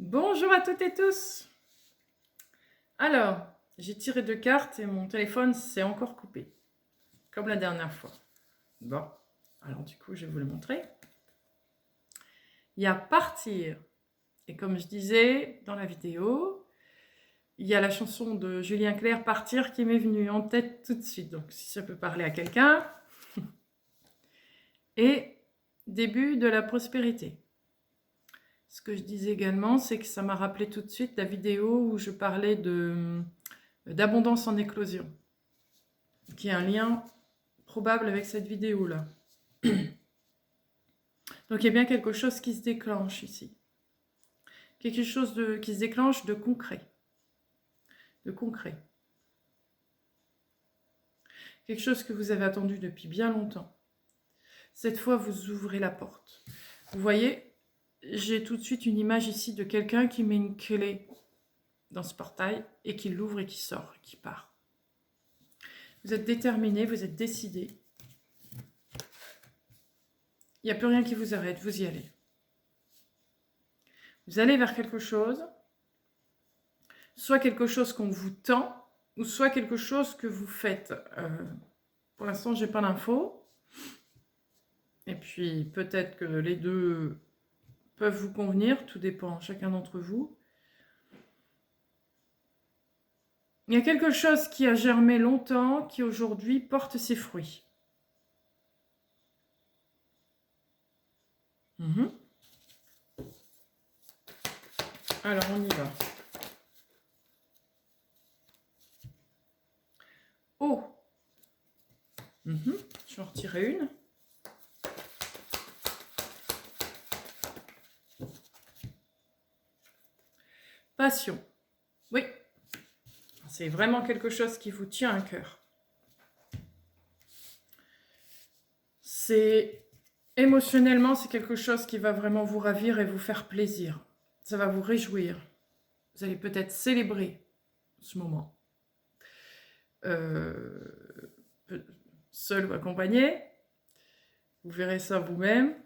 Bonjour à toutes et tous. Alors, j'ai tiré 2 cartes et mon téléphone s'est encore coupé, comme la dernière fois. Bon, alors du coup, je vais vous le montrer. Il y a partir. Et comme je disais dans la vidéo, il y a la chanson de Julien Clerc, Partir, qui m'est venue en tête tout de suite. Donc, si ça peut parler à quelqu'un. Et début de la prospérité. Ce que je disais également, c'est que ça m'a rappelé tout de suite la vidéo où je parlais d'abondance en éclosion, qui a un lien probable avec cette vidéo-là. Donc il y a bien quelque chose qui se déclenche ici. Quelque chose qui se déclenche de concret. De concret. Quelque chose que vous avez attendu depuis bien longtemps. Cette fois, vous ouvrez la porte. Vous voyez, j'ai tout de suite une image ici de quelqu'un qui met une clé dans ce portail et qui l'ouvre et qui sort, qui part. Vous êtes déterminé, vous êtes décidé. Il n'y a plus rien qui vous arrête, vous y allez. Vous allez vers quelque chose, soit quelque chose qu'on vous tend, ou soit quelque chose que vous faites. Pour l'instant, je n'ai pas l'info. Et puis, peut-être que les deux peuvent vous convenir, tout dépend, chacun d'entre vous. Il y a quelque chose qui a germé longtemps, qui aujourd'hui porte ses fruits. Alors, on y va. Oh. Je vais en retirer une. Passion. Oui. C'est vraiment quelque chose qui vous tient à cœur. Émotionnellement, c'est quelque chose qui va vraiment vous ravir et vous faire plaisir. Ça va vous réjouir. Vous allez peut-être célébrer ce moment. Seul ou accompagné. Vous verrez ça vous-même.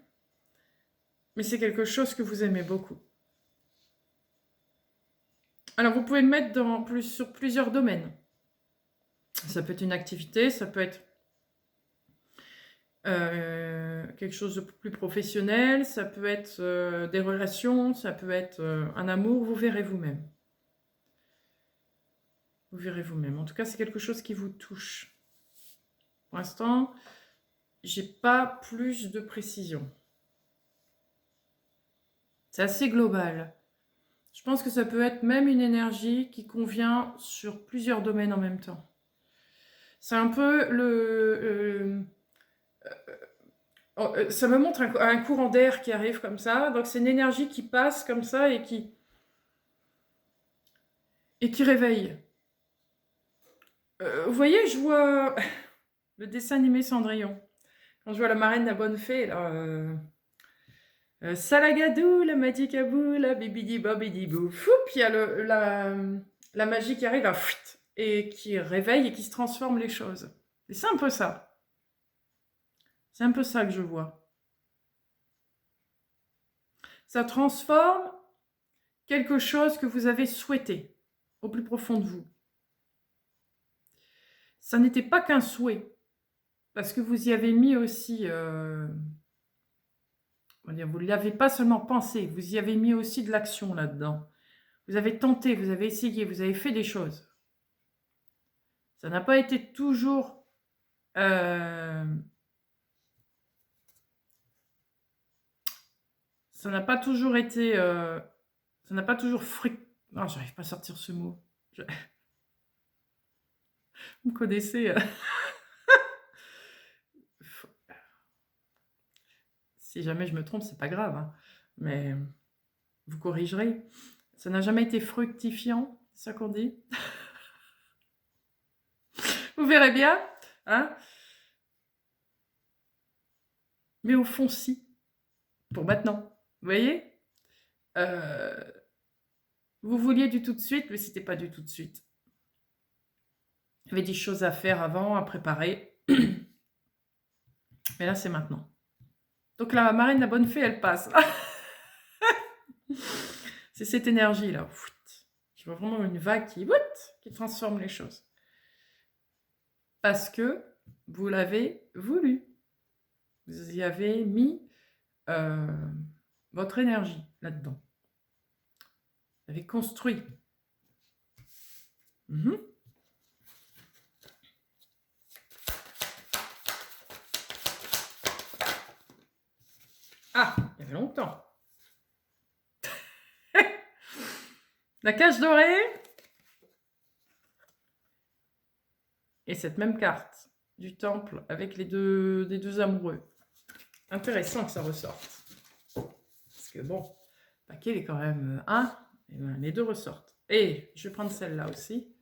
Mais c'est quelque chose que vous aimez beaucoup. Alors, vous pouvez le mettre sur plusieurs domaines. Ça peut être une activité, ça peut être quelque chose de plus professionnel, ça peut être des relations, ça peut être un amour, vous verrez vous-même. Vous verrez vous-même. En tout cas, c'est quelque chose qui vous touche. Pour l'instant, j'ai pas plus de précision. C'est assez global. Je pense que ça peut être même une énergie qui convient sur plusieurs domaines en même temps. C'est un peu ça me montre un courant d'air qui arrive comme ça. Donc c'est une énergie qui passe comme ça et qui réveille. Vous voyez, je vois le dessin animé Cendrillon. Quand je vois la marraine, la bonne fée, là... Salagadou, la magicabou, la bibidi bobidi bou. Foup, il y a la magie qui arrive, là, et qui réveille et qui se transforme les choses. Et c'est un peu ça. C'est un peu ça que je vois. Ça transforme quelque chose que vous avez souhaité au plus profond de vous. Ça n'était pas qu'un souhait, parce que vous y avez mis aussi... vous ne l'avez pas seulement pensé, vous y avez mis aussi de l'action là-dedans. Vous avez tenté, vous avez essayé, vous avez fait des choses. Ça n'a pas été toujours... ça n'a pas toujours été... ça n'a pas toujours Non, j'arrive pas à sortir ce mot. Vous me connaissez. Si jamais je me trompe, c'est pas grave. Hein. Mais vous corrigerez. Ça n'a jamais été fructifiant, c'est ça qu'on dit. Vous verrez bien. Hein, mais au fond, si. Pour maintenant. Vous voyez, vous vouliez du tout de suite, mais c'était pas du tout de suite. Il y avait des choses à faire avant, à préparer. Mais là, c'est maintenant. Donc la marraine, la bonne fée, elle passe. C'est cette énergie-là. Je vois vraiment une vague qui transforme les choses. Parce que vous l'avez voulu. Vous y avez mis votre énergie là-dedans. Vous avez construit. Ah, il y avait longtemps. La cage dorée. Et cette même carte du temple avec les deux amoureux. Intéressant que ça ressorte. Parce que bon, le paquet est quand même un, et ben, les deux ressortent. Et je vais prendre celle-là aussi,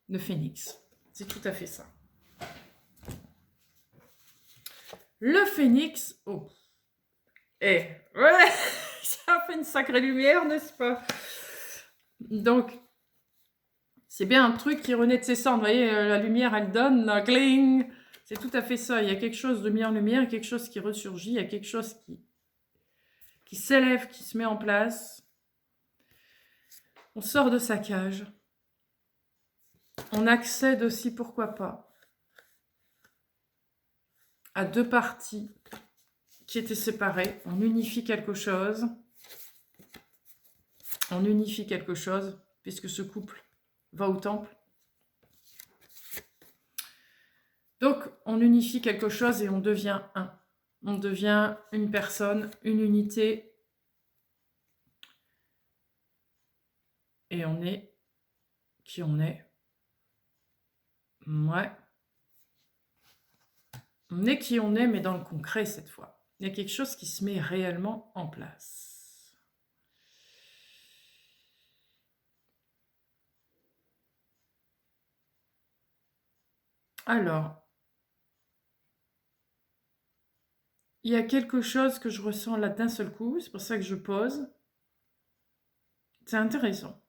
le phénix. C'est tout à fait ça. Le phénix, oh. Et ouais, ça fait une sacrée lumière, n'est-ce pas? Donc, c'est bien un truc qui renaît de ses cendres. Vous voyez, la lumière, elle donne, cling. C'est tout à fait ça. Il y a quelque chose de mis en lumière, quelque chose qui ressurgit, il y a quelque chose qui s'élève, qui se met en place. On sort de sa cage. On accède aussi, pourquoi pas, à deux parties qui étaient séparées. On unifie quelque chose. On unifie quelque chose, puisque ce couple va au temple. Donc, on unifie quelque chose et on devient un. On devient une personne, une unité. Et on est qui on est. Ouais. On est qui on est, mais dans le concret cette fois. Il y a quelque chose qui se met réellement en place. Alors, il y a quelque chose que je ressens là d'un seul coup, c'est pour ça que je pose. C'est intéressant.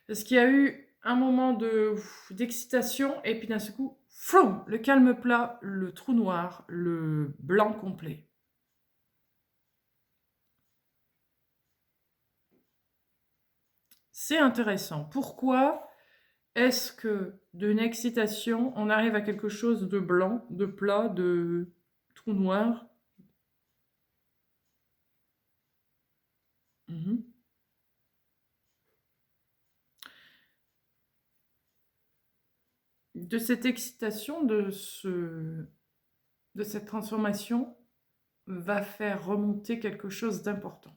Parce qu'il y a eu un moment d'excitation et puis d'un seul coup, floum, le calme plat, le trou noir, le blanc complet. C'est intéressant. Pourquoi est-ce que d'une excitation, on arrive à quelque chose de blanc, de plat, de trou noir? De cette excitation, de cette transformation, va faire remonter quelque chose d'important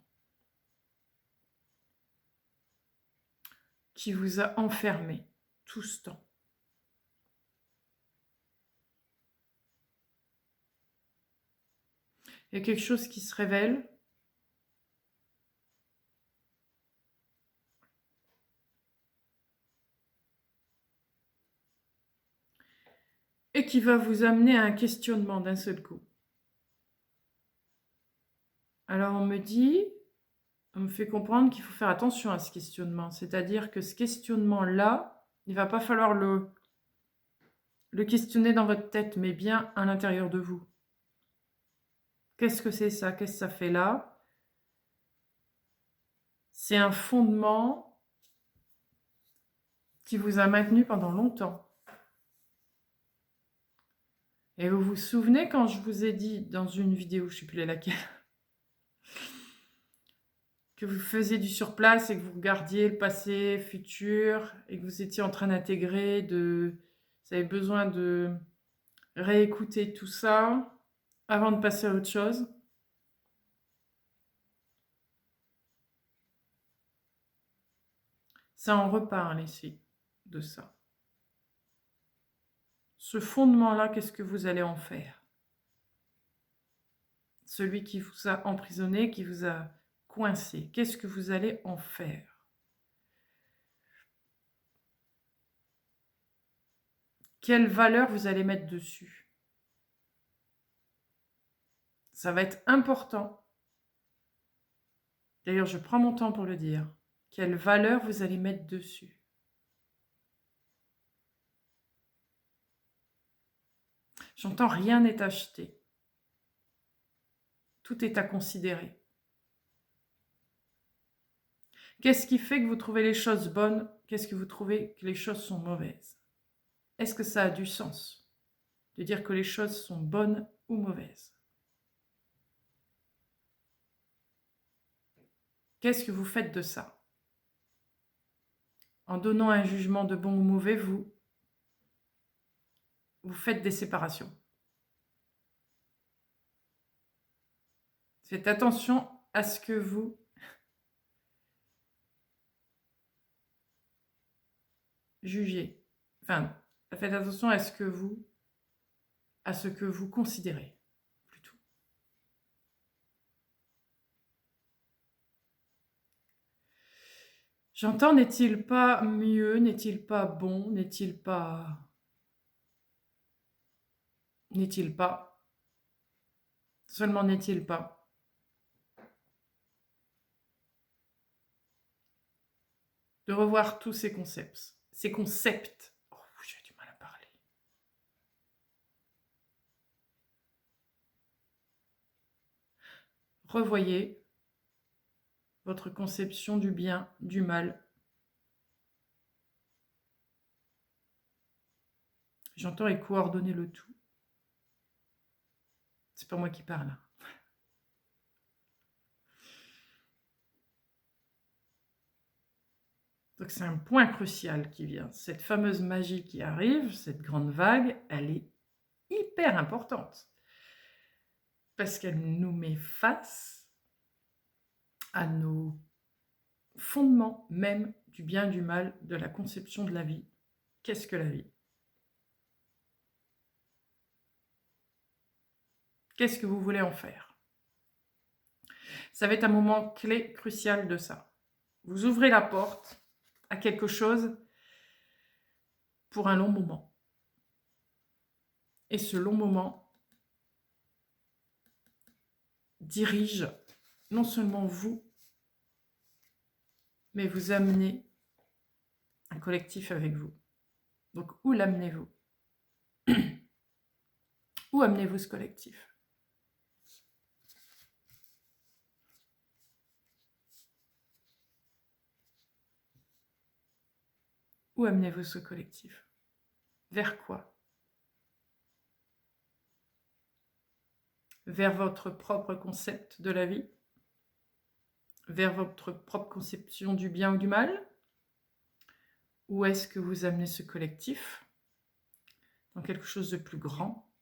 qui vous a enfermé tout ce temps. Il y a quelque chose qui se révèle. Et qui va vous amener à un questionnement d'un seul coup. Alors on me fait comprendre qu'il faut faire attention à ce questionnement. C'est-à-dire que ce questionnement-là, il ne va pas falloir le questionner dans votre tête, mais bien à l'intérieur de vous. Qu'est-ce que c'est ça? Qu'est-ce que ça fait là? C'est un fondement qui vous a maintenu pendant longtemps. Et vous vous souvenez quand je vous ai dit dans une vidéo, je ne sais plus laquelle, que vous faisiez du surplace et que vous regardiez le passé, futur, et que vous étiez en train d'intégrer, vous avez besoin de réécouter tout ça avant de passer à autre chose. Ça en reparle ici, de ça. Ce fondement-là, qu'est-ce que vous allez en faire? Celui qui vous a emprisonné, qui vous a coincé, qu'est-ce que vous allez en faire? Quelle valeur vous allez mettre dessus? Ça va être important. D'ailleurs, je prends mon temps pour le dire. Quelle valeur vous allez mettre dessus? J'entends rien n'est acheté. Tout est à considérer. Qu'est-ce qui fait que vous trouvez les choses bonnes? Qu'est-ce que vous trouvez que les choses sont mauvaises? Est-ce que ça a du sens de dire que les choses sont bonnes ou mauvaises? Qu'est-ce que vous faites de ça? En donnant un jugement de bon ou mauvais, vous faites des séparations. Faites attention à ce que vous jugez. Enfin, faites attention à ce que vous considérez, plutôt. J'entends, n'est-il pas mieux, n'est-il pas bon, n'est-il pas, seulement n'est-il pas, de revoir tous ces concepts, Oh, j'ai du mal à parler. Revoyez votre conception du bien, du mal. J'entends et coordonner le tout. C'est pas moi qui parle. Donc c'est un point crucial qui vient. Cette fameuse magie qui arrive, cette grande vague, elle est hyper importante. Parce qu'elle nous met face à nos fondements même du bien, du mal, de la conception de la vie. Qu'est-ce que la vie? Qu'est-ce que vous voulez en faire? Ça va être un moment clé, crucial de ça. Vous ouvrez la porte à quelque chose pour un long moment. Et ce long moment dirige non seulement vous, mais vous amenez un collectif avec vous. Donc, où l'amenez-vous? Où amenez-vous ce collectif? Où amenez-vous ce collectif? Vers quoi? Vers votre propre concept de la vie? Vers votre propre conception du bien ou du mal? Ou est-ce que vous amenez ce collectif dans quelque chose de plus grand?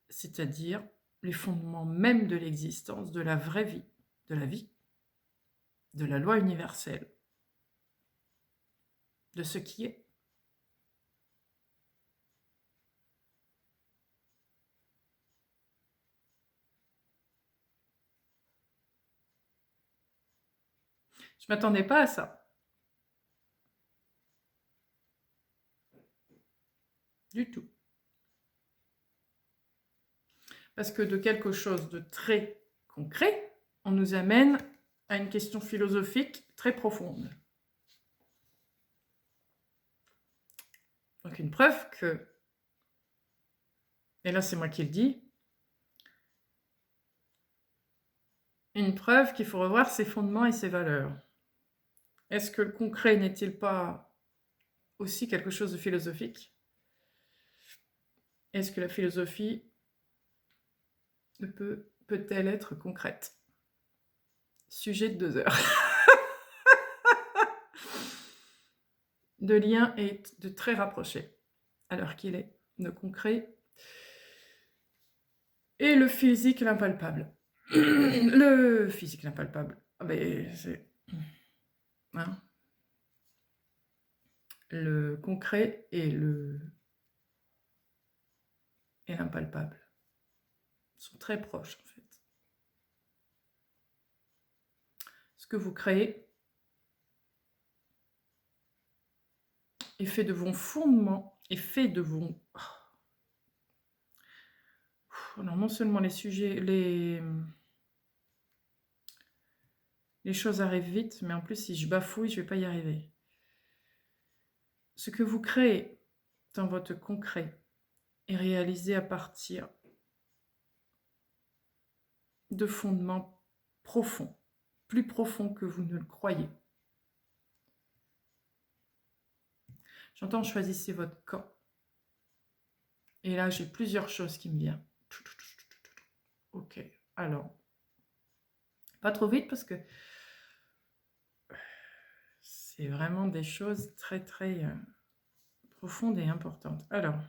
C'est-à-dire les fondements même de l'existence, de la vraie vie, de la vie, de la loi universelle, de ce qui est. Je ne m'attendais pas à ça. Du tout. Parce que de quelque chose de très concret, on nous amène à une question philosophique très profonde. Donc une preuve que, et là c'est moi qui le dis, une preuve qu'il faut revoir ses fondements et ses valeurs. Est-ce que le concret n'est-il pas aussi quelque chose de philosophique? Est-ce que la philosophie peut-elle être concrète? Sujet de 2 heures. De lien et de très rapproché, à l'heure qu'il est, le concret et le physique, l'impalpable. Le physique, l'impalpable. Ah ben, c'est... Hein? Le concret et l'impalpable sont très proches, en fait. Ce que vous créez est fait de vos fondements, est fait de vos... Alors, non seulement les sujets, les choses arrivent vite, mais en plus, si je bafouille, je ne vais pas y arriver. Ce que vous créez dans votre concret est réalisé à partir de fondements profonds plus profond que vous ne le croyez. J'entends choisissez votre camp. Et là, j'ai plusieurs choses qui me viennent. Ok, alors, pas trop vite parce que c'est vraiment des choses très, très profondes et importantes. Alors,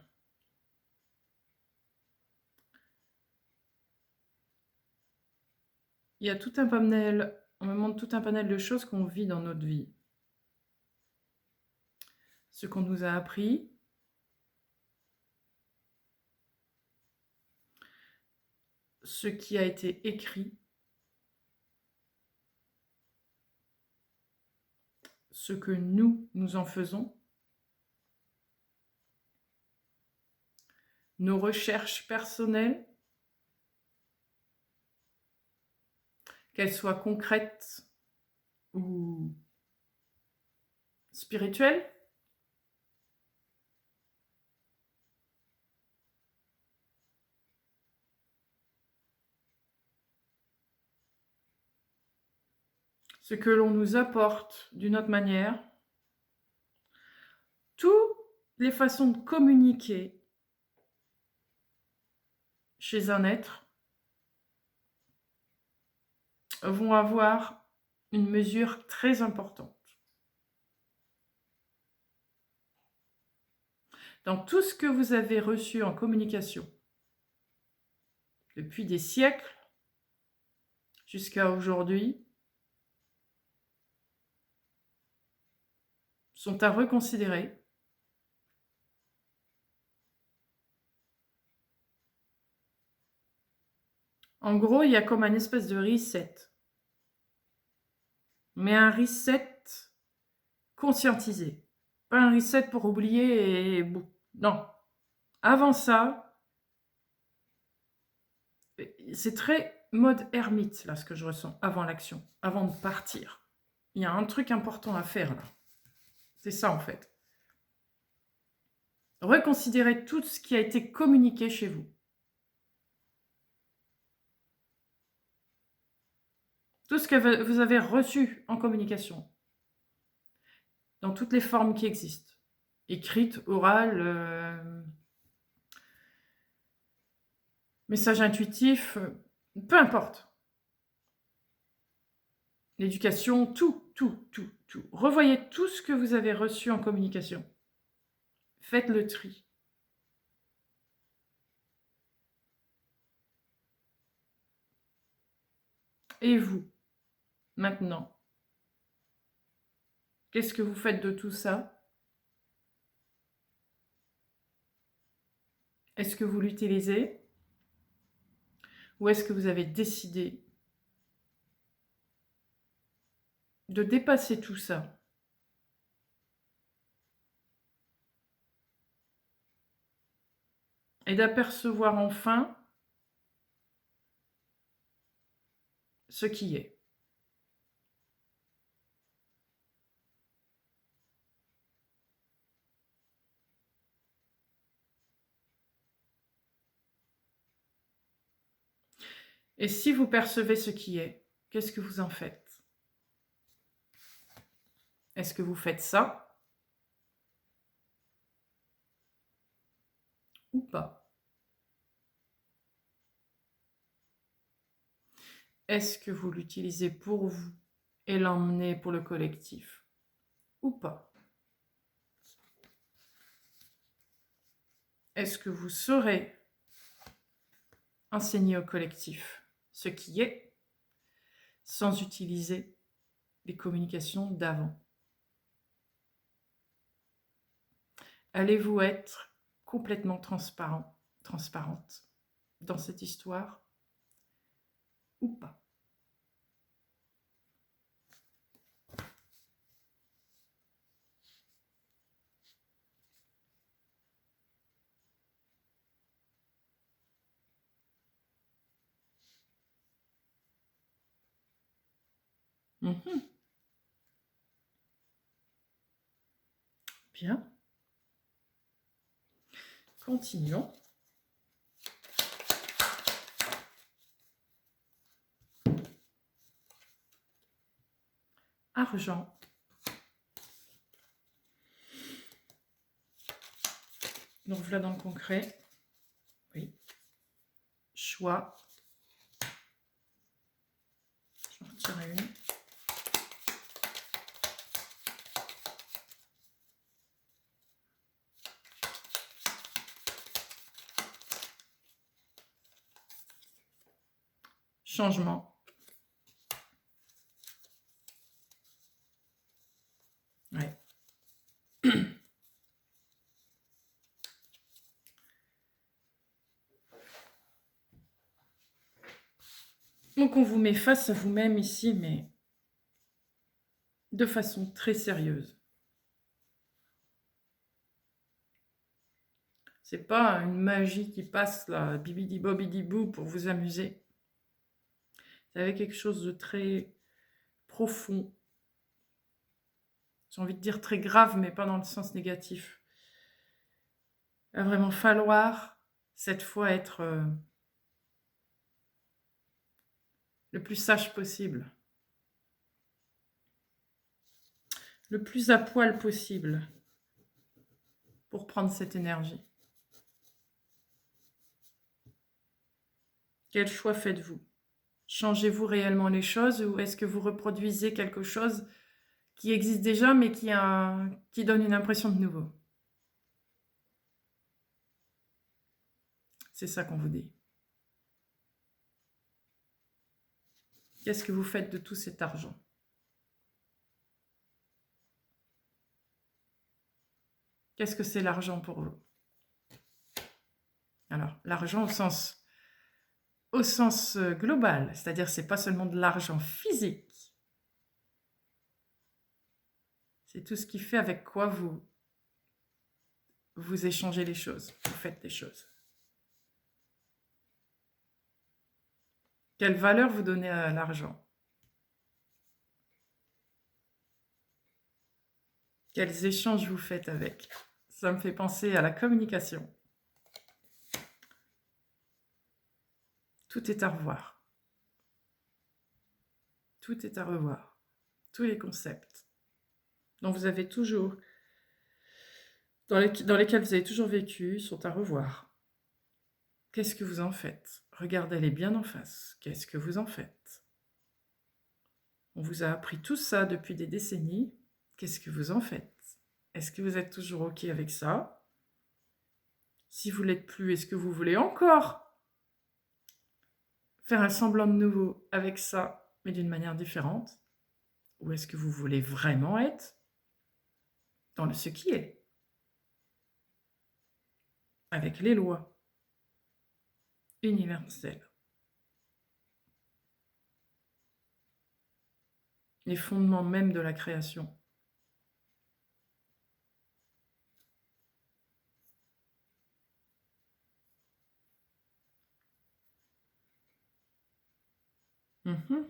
il y a tout un panel, on me montre tout un panel de choses qu'on vit dans notre vie. Ce qu'on nous a appris, ce qui a été écrit, ce que nous en faisons, nos recherches personnelles, qu'elles soient concrètes ou spirituelles, ce que l'on nous apporte d'une autre manière, toutes les façons de communiquer chez un être vont avoir une mesure très importante. Dans tout ce que vous avez reçu en communication, depuis des siècles jusqu'à aujourd'hui, sont à reconsidérer. En gros, il y a comme un espèce de reset. Mais un reset conscientisé. Pas un reset pour oublier et bon. Non. Avant ça, c'est très mode ermite, là, ce que je ressens, avant l'action, avant de partir. Il y a un truc important à faire, là. C'est ça, en fait. Reconsidérez tout ce qui a été communiqué chez vous. Tout ce que vous avez reçu en communication. Dans toutes les formes qui existent. Écrite, orale, message intuitif, peu importe. L'éducation, tout. Revoyez tout ce que vous avez reçu en communication. Faites le tri. Et vous, maintenant, qu'est-ce que vous faites de tout ça? Est-ce que vous l'utilisez? Ou est-ce que vous avez décidé de dépasser tout ça? Et d'apercevoir enfin ce qui est. Et si vous percevez ce qui est, qu'est-ce que vous en faites? Est-ce que vous faites ça? Ou pas? Est-ce que vous l'utilisez pour vous et l'emmenez pour le collectif? Ou pas? Est-ce que vous saurez enseigner au collectif ce qui est sans utiliser les communications d'avant? Allez-vous être complètement transparente dans cette histoire ou pas? Bien. Continuons. argent. Donc voilà dans le concret. Oui. Choix. Je vais en retirer une. Changement. Ouais. Donc on vous met face à vous-même ici, mais de façon très sérieuse. C'est pas une magie qui passe là, bibidi bobidi bou pour vous amuser. C'est avec quelque chose de très profond. J'ai envie de dire très grave, mais pas dans le sens négatif. Il va vraiment falloir, cette fois, être le plus sage possible. Le plus à poil possible pour prendre cette énergie. Quel choix faites-vous? Changez-vous réellement les choses ou est-ce que vous reproduisez quelque chose qui existe déjà mais qui donne une impression de nouveau? C'est ça qu'on vous dit. Qu'est-ce que vous faites de tout cet argent? Qu'est-ce que c'est l'argent pour vous? Alors, l'argent au sens global, c'est-à-dire c'est pas seulement de l'argent physique. C'est tout ce qui fait avec quoi vous échangez les choses, vous faites des choses. Quelle valeur vous donnez à l'argent? Quels échanges vous faites avec? Ça me fait penser à la communication. Tout est à revoir. Tout est à revoir. Tous les concepts dont vous avez toujours, dans lesquels vous avez toujours vécu, sont à revoir. Qu'est-ce que vous en faites? Regardez-les bien en face. Qu'est-ce que vous en faites? On vous a appris tout ça depuis des décennies. Qu'est-ce que vous en faites? Est-ce que vous êtes toujours OK avec ça? Si vous ne l'êtes plus, est-ce que vous voulez encore faire un semblant de nouveau avec ça, mais d'une manière différente? Ou est-ce que vous voulez vraiment être dans ce qui est? Avec les lois universelles. Les fondements même de la création. Mhm.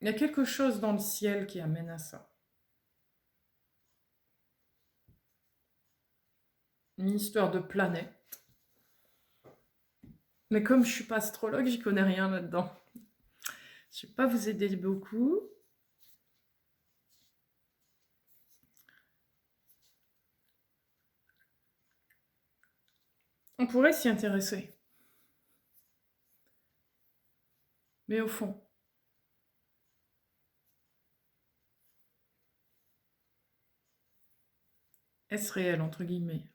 Il y a quelque chose dans le ciel qui amène à ça. Une histoire de planète. Mais comme je ne suis pas astrologue, j'y connais rien là-dedans. Je ne vais pas vous aider beaucoup. On pourrait s'y intéresser. Mais au fond, est-ce réel, entre guillemets?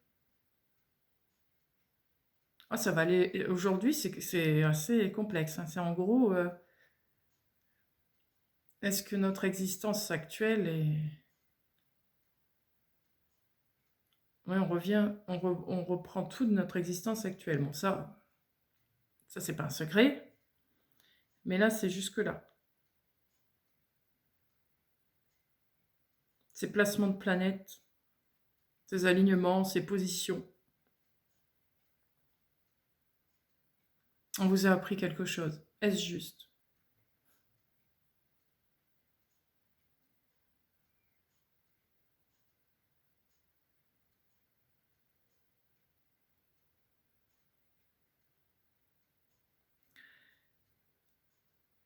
Ah, ça va aller. Aujourd'hui, c'est assez complexe. Hein. C'est en gros, est-ce que notre existence actuelle est... Ouais, on reprend toute notre existence actuelle. Bon, ça c'est pas un secret. Mais là, c'est jusque-là. Ces placements de planètes, ces alignements, ces positions. On vous a appris quelque chose. Est-ce juste?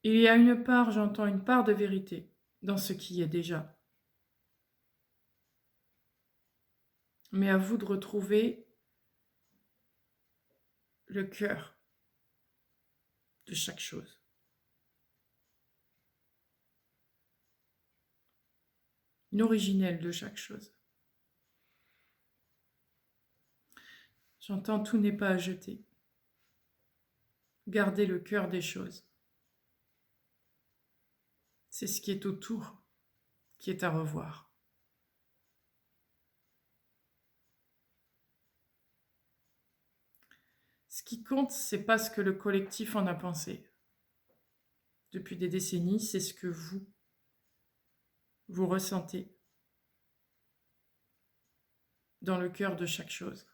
Il y a une part, j'entends une part de vérité dans ce qui est déjà. Mais à vous de retrouver le cœur de chaque chose. L'originel de chaque chose. J'entends tout n'est pas à jeter. Gardez le cœur des choses. C'est ce qui est autour qui est à revoir. Ce qui compte, c'est pas ce que le collectif en a pensé. Depuis des décennies, c'est ce que vous ressentez dans le cœur de chaque chose.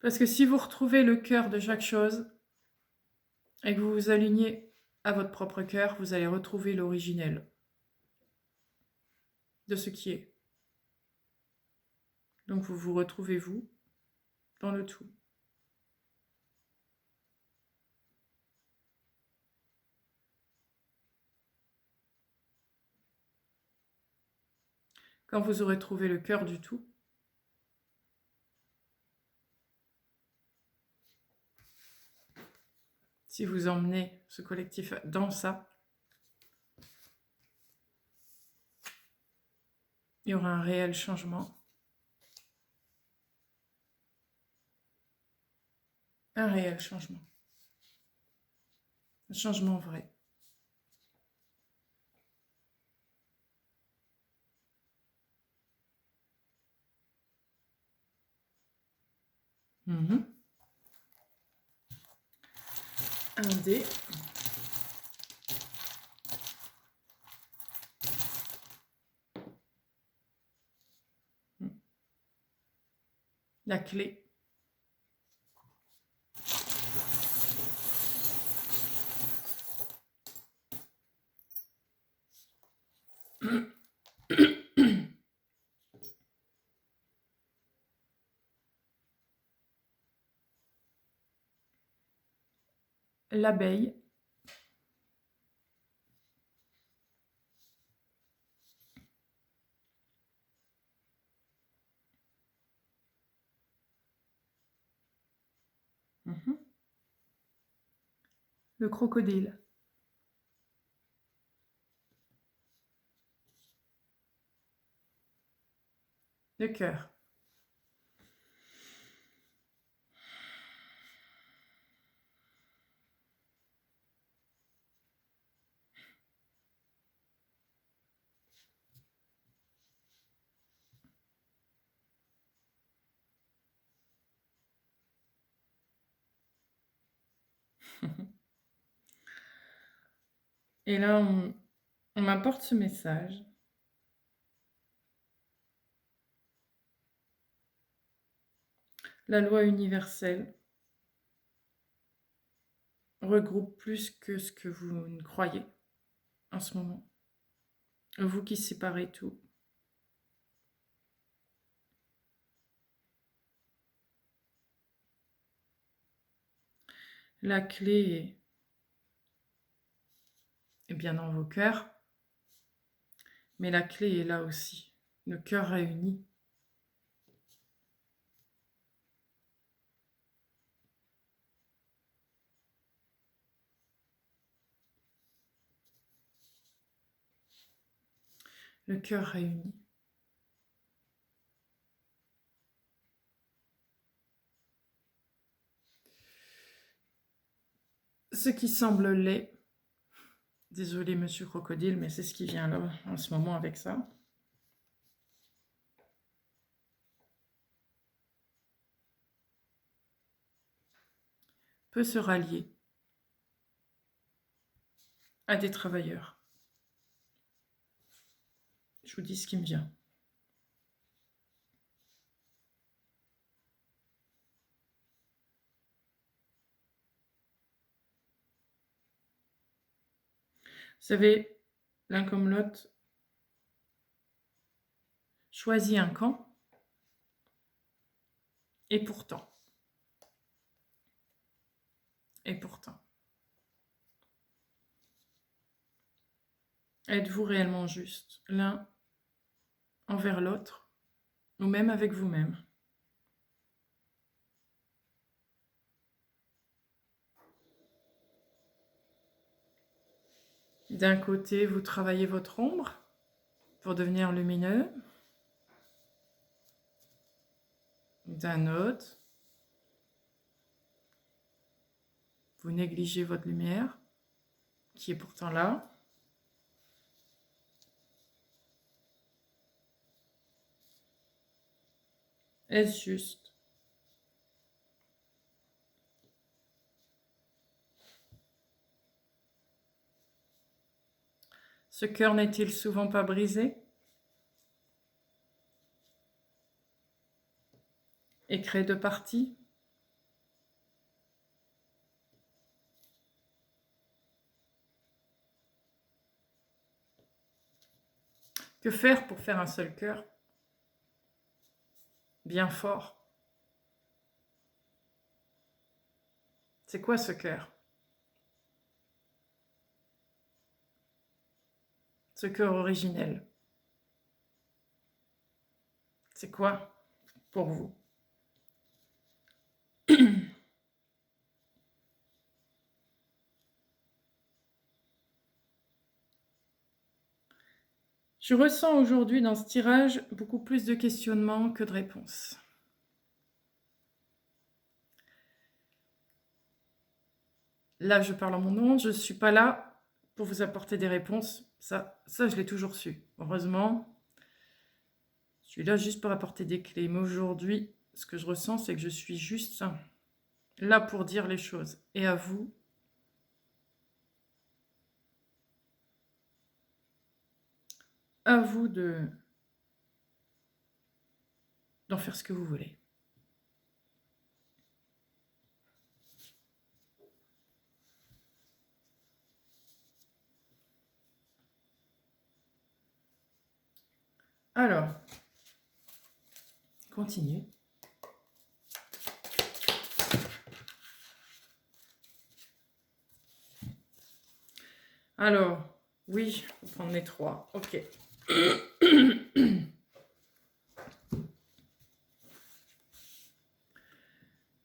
Parce que si vous retrouvez le cœur de chaque chose et que vous vous alignez à votre propre cœur, vous allez retrouver l'originel de ce qui est. Donc vous vous retrouvez vous dans le tout. Quand vous aurez trouvé le cœur du tout, si vous emmenez ce collectif dans ça, il y aura un réel changement. Un réel changement. Un changement vrai. Un dé. La clé. L'abeille. Le crocodile. Le cœur. Et là, on m'apporte ce message. La loi universelle regroupe plus que ce que vous ne croyez en ce moment. Vous qui séparez tout. La clé est bien dans vos cœurs, mais la clé est là aussi. Le cœur réuni. Le cœur réuni. Ce qui semble laid, désolé monsieur Crocodile, mais c'est ce qui vient là en ce moment avec ça. Peut se rallier à des travailleurs. Je vous dis ce qui me vient. Vous savez, l'un comme l'autre choisit un camp Et pourtant, êtes-vous réellement juste l'un envers l'autre ou même avec vous-même? D'un côté, vous travaillez votre ombre pour devenir lumineux. D'un autre, vous négligez votre lumière, qui est pourtant là. Est-ce juste? Ce cœur n'est-il souvent pas brisé? Et créé de parties? Que faire pour faire un seul cœur? Bien fort. C'est quoi ce cœur? Ce cœur originel. C'est quoi pour vous? Je ressens aujourd'hui dans ce tirage beaucoup plus de questionnements que de réponses. Là, je parle en mon nom, je ne suis pas là pour vous apporter des réponses. Ça je l'ai toujours su. Heureusement, je suis là juste pour apporter des clés. Mais aujourd'hui, ce que je ressens, c'est que je suis juste là pour dire les choses. Et à vous, d'en faire ce que vous voulez. Alors, continue. Alors, oui, je vais prendre les 3. Ok.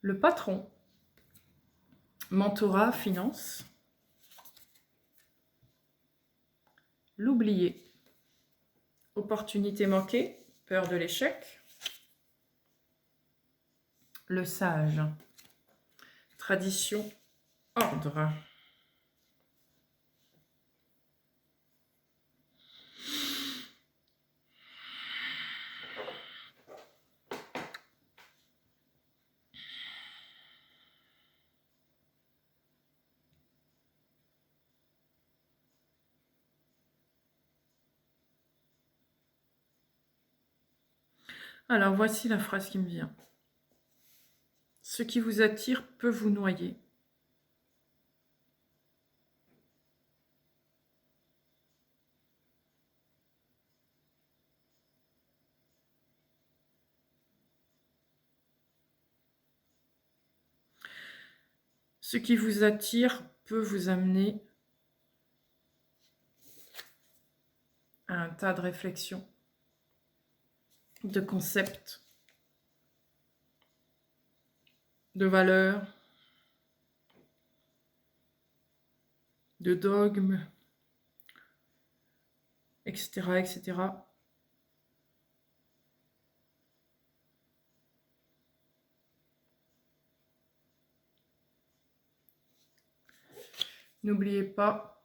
Le patron, mentorat, finance. L'oublié, opportunité manquée, peur de l'échec. Le sage, tradition, ordre. Alors, voici la phrase qui me vient. Ce qui vous attire peut vous noyer. Ce qui vous attire peut vous amener à un tas de réflexions, de concepts, de valeurs, de dogmes, etc., etc. N'oubliez pas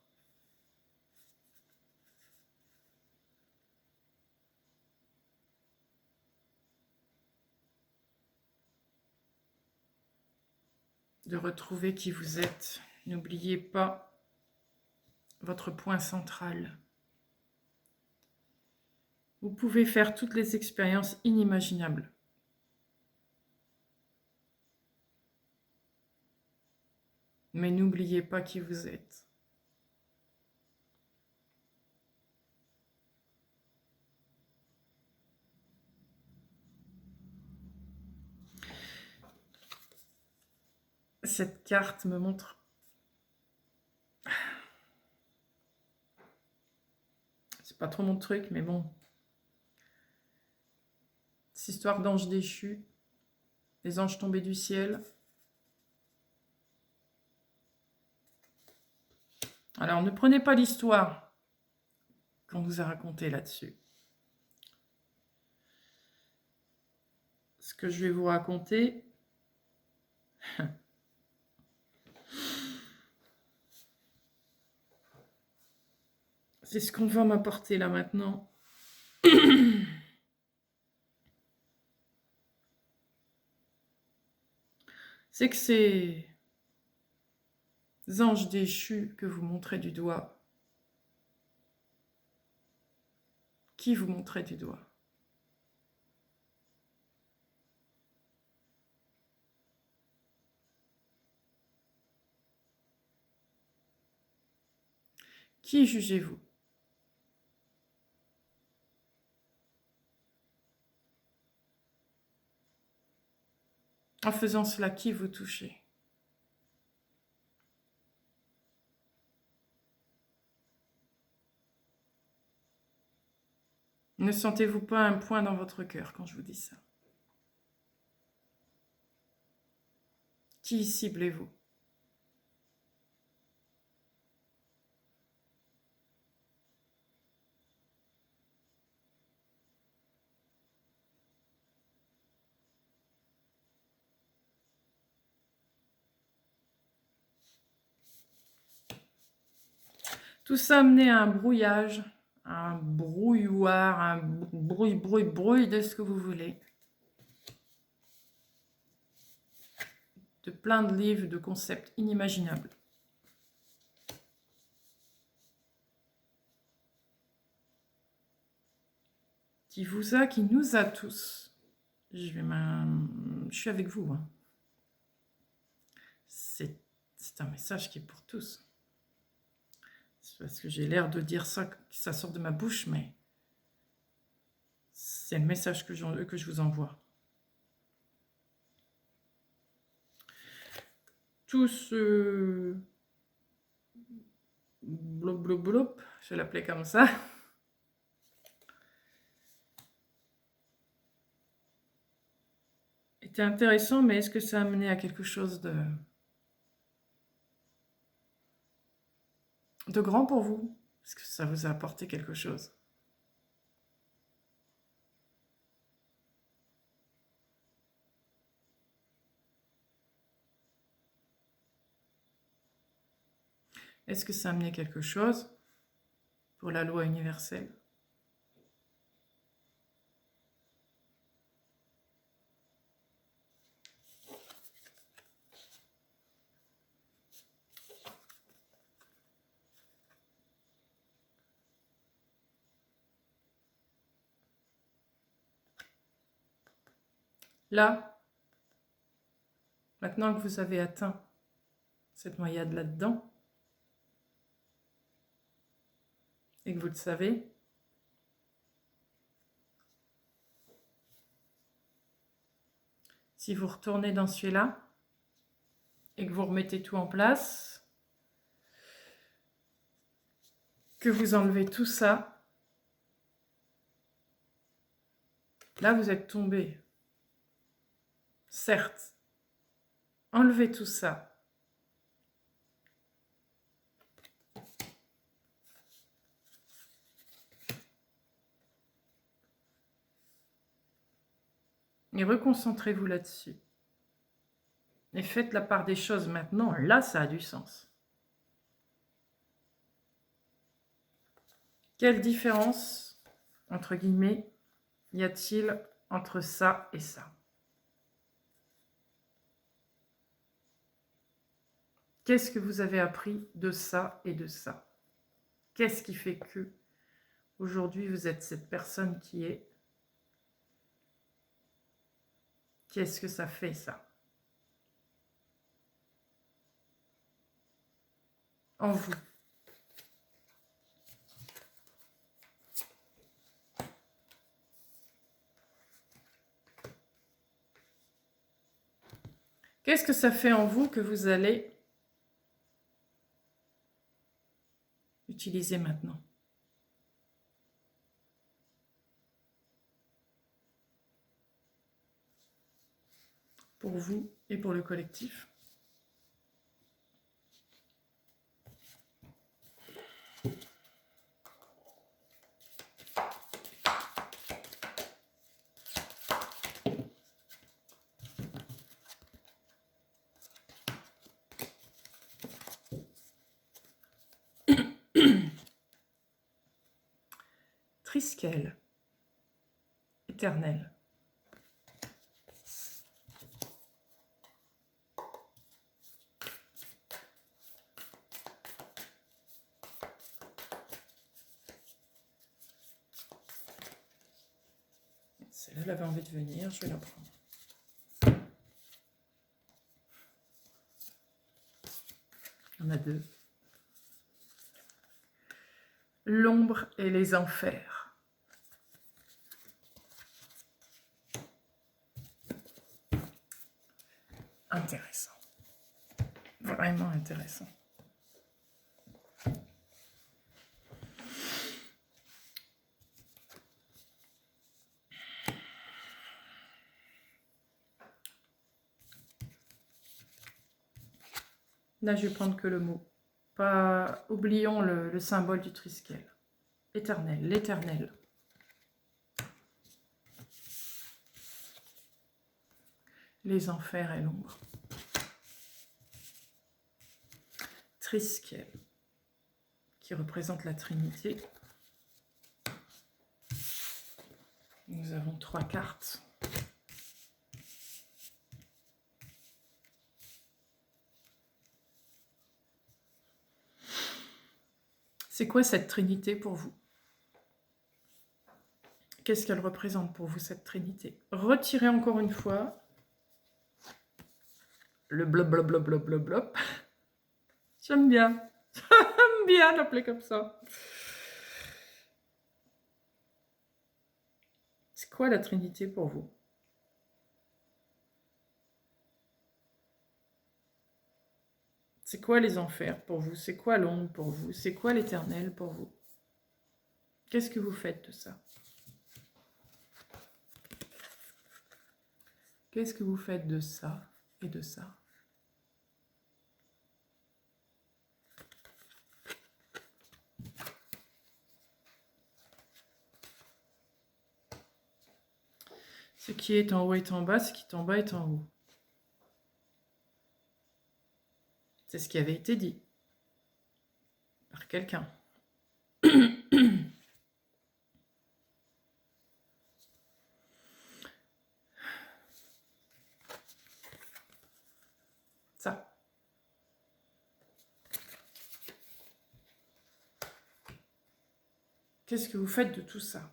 de retrouver qui vous êtes. N'oubliez pas votre point central. Vous pouvez faire toutes les expériences inimaginables. Mais n'oubliez pas qui vous êtes. Cette carte me montre... C'est pas trop mon truc, mais bon. Cette histoire d'anges déchus, les anges tombés du ciel. Alors, ne prenez pas l'histoire qu'on vous a racontée là-dessus. Ce que je vais vous raconter, c'est ce qu'on va m'apporter là maintenant. C'est que ces anges déchus que vous montrez du doigt, qui vous montrez du doigt? Qui jugez-vous? En faisant cela, qui vous touchez? Ne sentez-vous pas un point dans votre cœur quand je vous dis ça? Qui ciblez-vous? Tout ça amené à un brouillage, un brouilloire, un brouille de ce que vous voulez. De plein de livres, de concepts inimaginables. Qui nous a tous. Je suis avec vous. Hein. C'est un message qui est pour tous. C'est parce que j'ai l'air de dire ça, que ça sort de ma bouche, mais c'est le message que je vous envoie. Tout ce blop, je vais l'appeler comme ça, était intéressant, mais est-ce que ça a mené à quelque chose de grand pour vous? Est-ce que ça vous a apporté quelque chose? Est-ce que ça a amené quelque chose pour la loi universelle? Là, maintenant que vous avez atteint cette noyade là-dedans, et que vous le savez, si vous retournez dans celui-là, et que vous remettez tout en place, que vous enlevez tout ça, là vous êtes tombé. Certes, enlevez tout ça. Et reconcentrez-vous là-dessus. Et faites la part des choses maintenant. Là, ça a du sens. Quelle différence, entre guillemets, y a-t-il entre ça et ça? Qu'est-ce que vous avez appris de ça et de ça? Qu'est-ce qui fait que aujourd'hui vous êtes cette personne qui est? Qu'est-ce que ça fait ça? En vous. Qu'est-ce que ça fait en vous que vous allez utiliser maintenant? Pour vous et pour le collectif. Triskel, éternel. Celle-là, elle avait envie de venir, je vais la prendre. Il y en a deux. L'ombre et les enfers. Intéressant. Vraiment intéressant. Là, je vais prendre que le mot. Pas, oublions le symbole du triskel. Éternel, l'éternel. Les enfers et l'ombre. Triskel, qui représente la Trinité. Nous avons 3 cartes. C'est quoi cette Trinité pour vous? Qu'est-ce qu'elle représente pour vous, cette Trinité? Retirez encore une fois le blop, blop, blop, blop, blop, blop. J'aime bien. J'aime bien l'appeler comme ça. C'est quoi la Trinité pour vous? C'est quoi les enfers pour vous? C'est quoi l'ombre pour vous? C'est quoi l'éternel pour vous? Qu'est-ce que vous faites de ça? Qu'est-ce que vous faites de ça et de ça? Ce qui est en haut est en bas, ce qui est en bas est en haut. C'est ce qui avait été dit par quelqu'un. Ça. Qu'est-ce que vous faites de tout ça?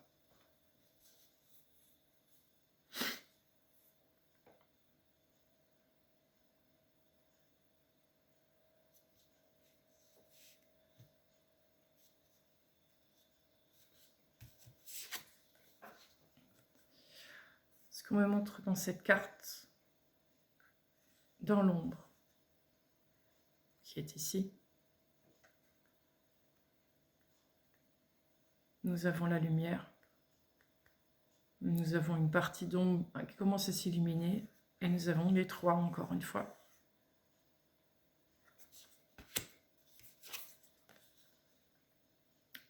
Ce qu'on me montre dans cette carte, dans l'ombre, qui est ici, nous avons la lumière. Nous avons une partie d'ombre qui commence à s'illuminer. Et nous avons les 3 encore une fois.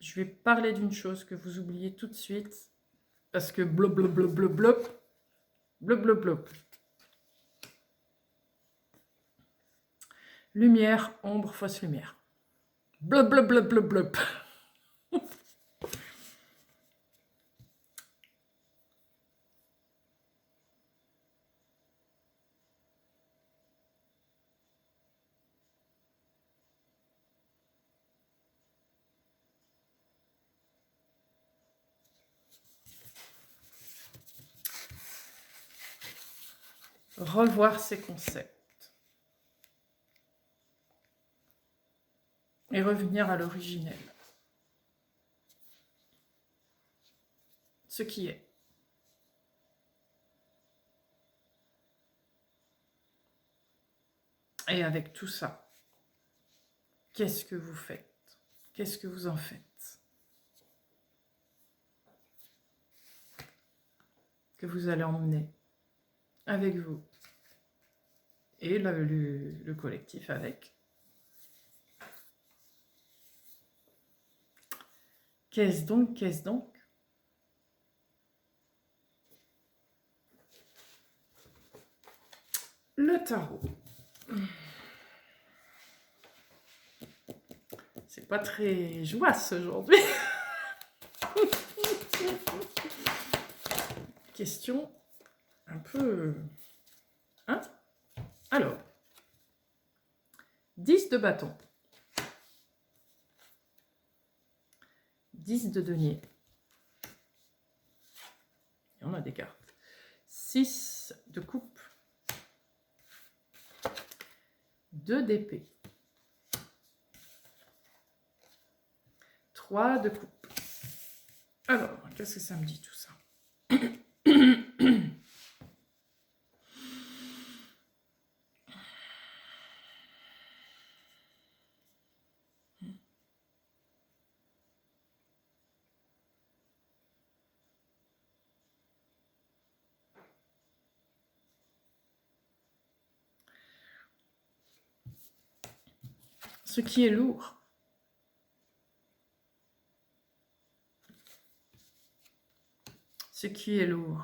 Je vais parler d'une chose que vous oubliez tout de suite. Parce que blop, blop, blop, blop, blop. Blop, blop, blop. Lumière, ombre, fausse lumière. Blop, blop, blop, blop, blop. Revoir ces concepts. Et revenir à l'originel. Ce qui est. Et avec tout ça, qu'est-ce que vous faites? Qu'est-ce que vous en faites? Que vous allez emmener avec vous. Et le collectif avec. Qu'est-ce donc? Qu'est-ce donc? Le tarot. C'est pas très joyeux aujourd'hui. Question un peu... Hein? Alors, 10 de bâton. 10 de denier. Et on a des cartes. 6 de coupe. 2 d'épée. 3 de coupe. Alors, qu'est-ce que ça me dit tout ça? Ce qui est lourd. Ce qui est lourd.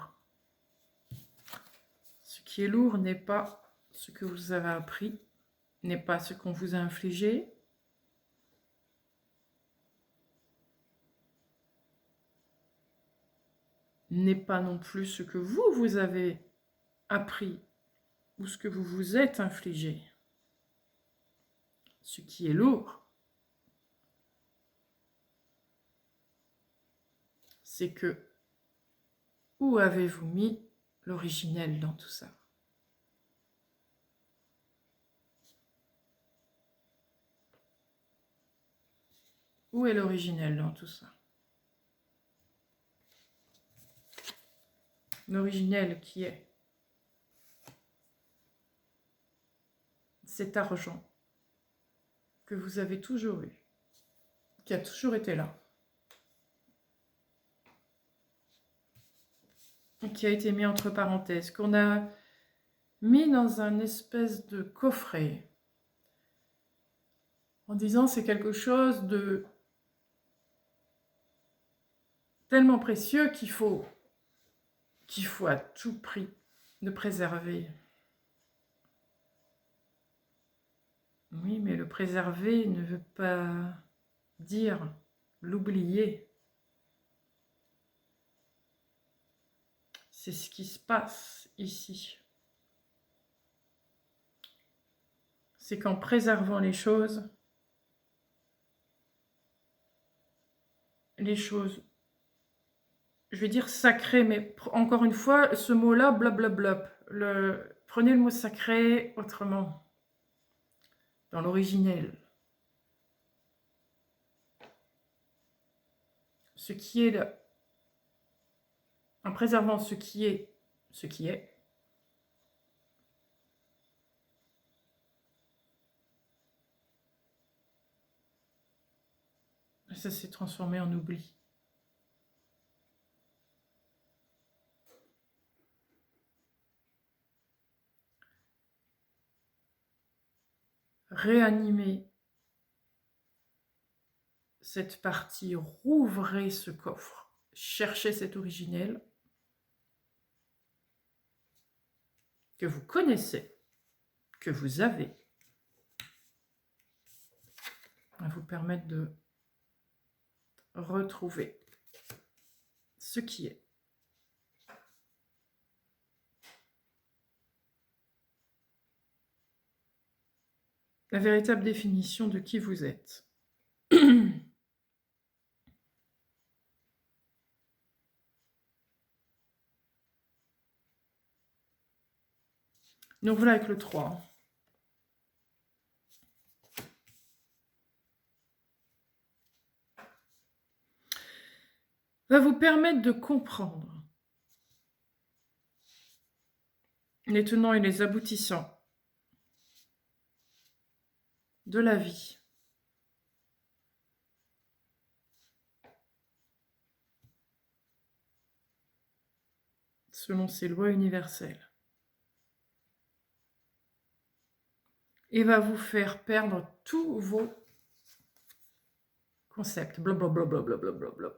Ce qui est lourd n'est pas ce que vous avez appris, n'est pas ce qu'on vous a infligé, n'est pas non plus ce que vous avez appris ou ce que vous vous êtes infligé. Ce qui est lourd, c'est que où avez-vous mis l'originel dans tout ça? Où est l'originel dans tout ça? L'originel qui est cet argent que vous avez toujours eu, qui a toujours été là, qui a été mis entre parenthèses, qu'on a mis dans un espèce de coffret, en disant c'est quelque chose de tellement précieux qu'il faut à tout prix le préserver. Oui, mais le préserver ne veut pas dire l'oublier. C'est ce qui se passe ici. C'est qu'en préservant les choses, je vais dire sacrées, mais encore une fois, ce mot-là, blablabla, prenez le mot sacré autrement, dans l'originel. Ce qui est là, en préservant ce qui est, ça s'est transformé en oubli. Réanimer cette partie, rouvrez ce coffre, cherchez cet originel que vous connaissez, que vous avez, va vous permettre de retrouver ce qui est. La véritable définition de qui vous êtes. Donc voilà avec le 3. Va vous permettre de comprendre les tenants et les aboutissants de la vie. Selon ses lois universelles. Et va vous faire perdre tous vos concepts. Blablabla.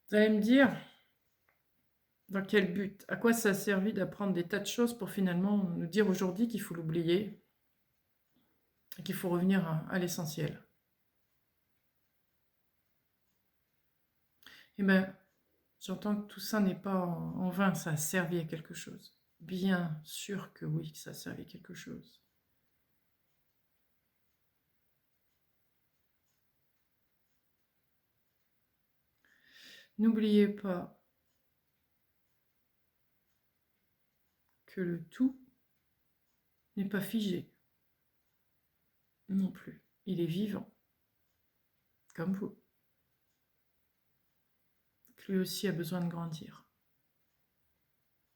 Vous allez me dire, dans quel but? À quoi ça a servi d'apprendre des tas de choses pour finalement nous dire aujourd'hui qu'il faut l'oublier et qu'il faut revenir à l'essentiel? Eh bien, j'entends que tout ça n'est pas en vain, ça a servi à quelque chose. Bien sûr que oui, que ça a servi à quelque chose. N'oubliez pas que le tout n'est pas figé non plus. Il est vivant, comme vous. Que lui aussi a besoin de grandir,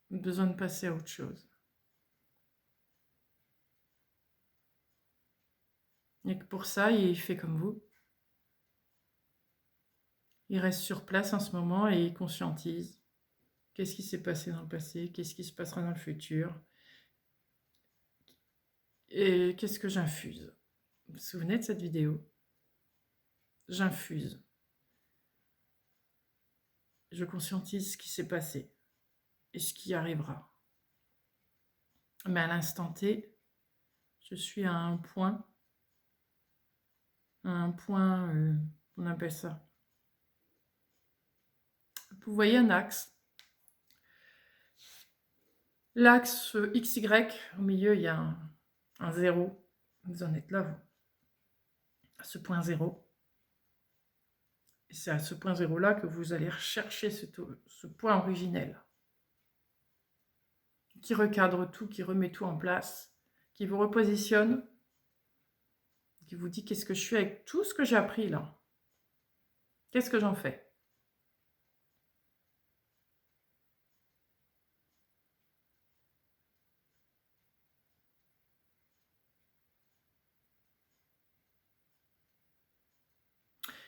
besoin de passer à autre chose. Et que pour ça, il fait comme vous. Il reste sur place en ce moment et il conscientise. Qu'est-ce qui s'est passé dans le passé? Qu'est-ce qui se passera dans le futur? Et qu'est-ce que j'infuse? Vous vous souvenez de cette vidéo? J'infuse. Je conscientise ce qui s'est passé et ce qui arrivera. Mais à l'instant T, je suis à un point, on appelle ça. Vous voyez un axe. L'axe XY, au milieu, il y a un 0. Vous en êtes là, vous. À ce point 0. Et c'est à ce point 0-là que vous allez rechercher ce point originel. Qui recadre tout, qui remet tout en place, qui vous repositionne, qui vous dit qu'est-ce que je fais avec tout ce que j'ai appris là? Qu'est-ce que j'en fais?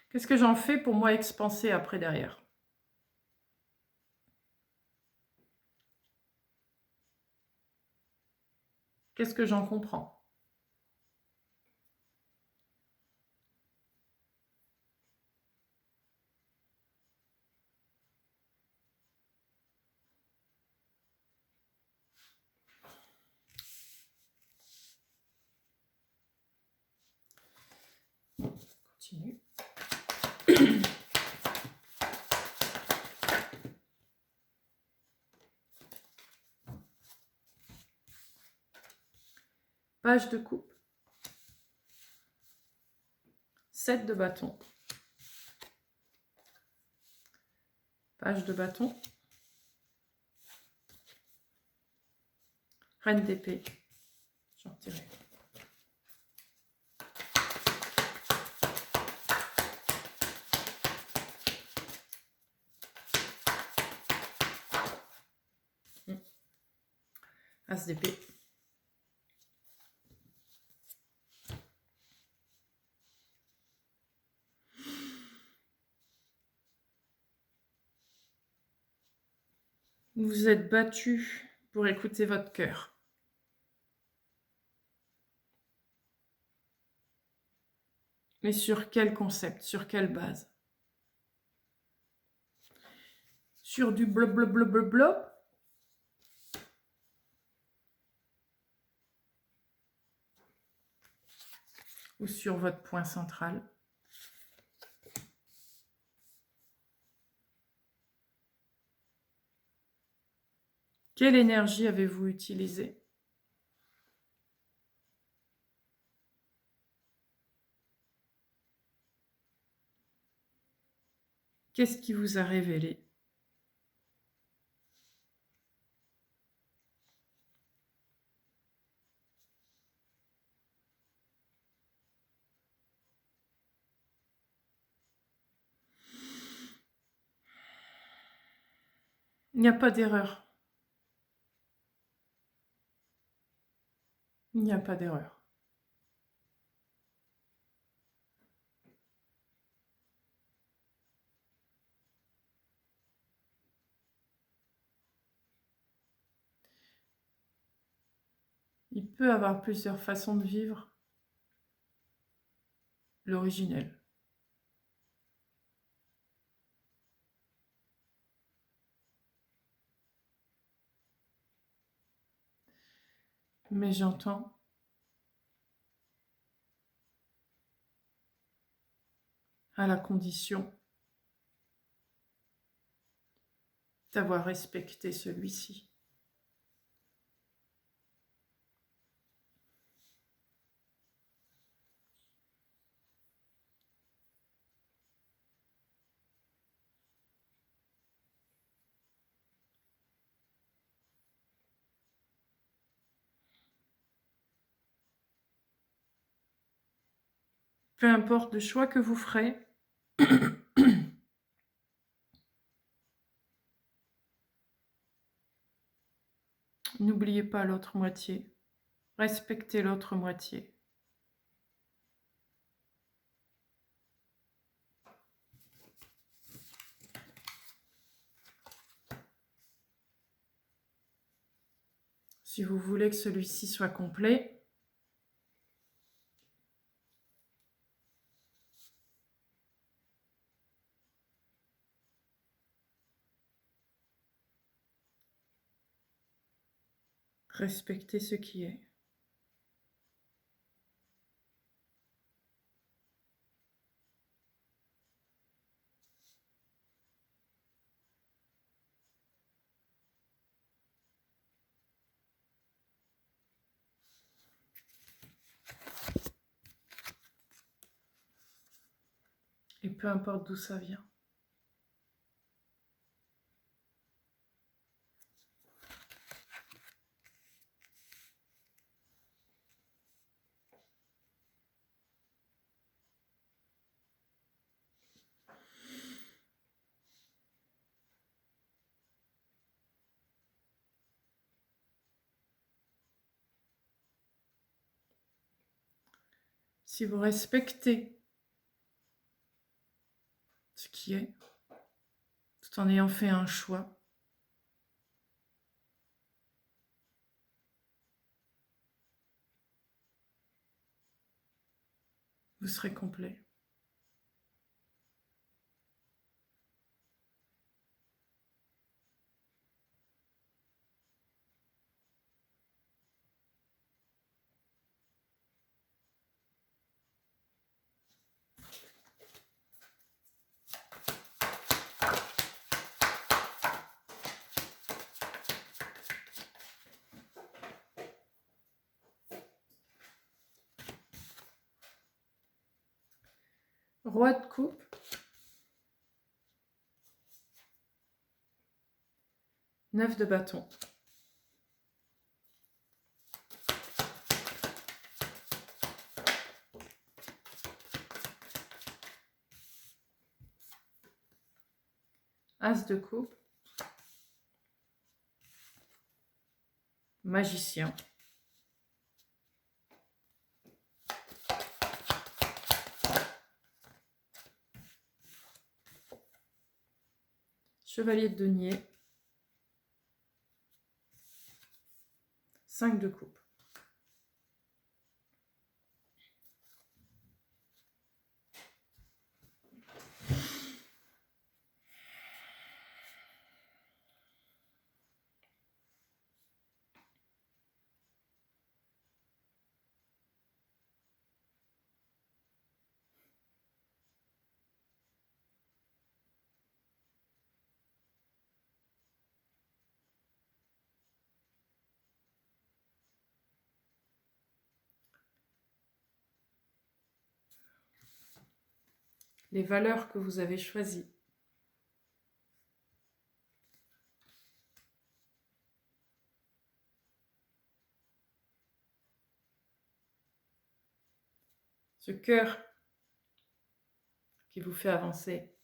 Qu'est-ce que j'en fais pour moi expanser après derrière? Qu'est-ce que j'en comprends? Continue. Page de coupe. 7 de bâton. Page de bâton. Reine d'épée. J'en retirerai. As d'épée. Vous vous êtes battu pour écouter votre cœur. Mais sur quel concept? Sur quelle base? Sur du blob blob blob blob blob? Ou sur votre point central? Quelle énergie avez-vous utilisée? Qu'est-ce qui vous a révélé? Il n'y a pas d'erreur. Il n'y a pas d'erreur. Il peut avoir plusieurs façons de vivre l'originel. Mais j'entends à la condition d'avoir respecté celui-ci. Peu importe le choix que vous ferez, n'oubliez pas l'autre moitié. Respectez l'autre moitié. Si vous voulez que celui-ci soit complet, respectez ce qui est. Et peu importe d'où ça vient. Si vous respectez ce qui est, tout en ayant fait un choix, vous serez complet. Roi de coupe, neuf de bâton. As de coupe, magicien. Chevalier de denier, 5 de coupe. Les valeurs que vous avez choisies. Ce cœur qui vous fait avancer.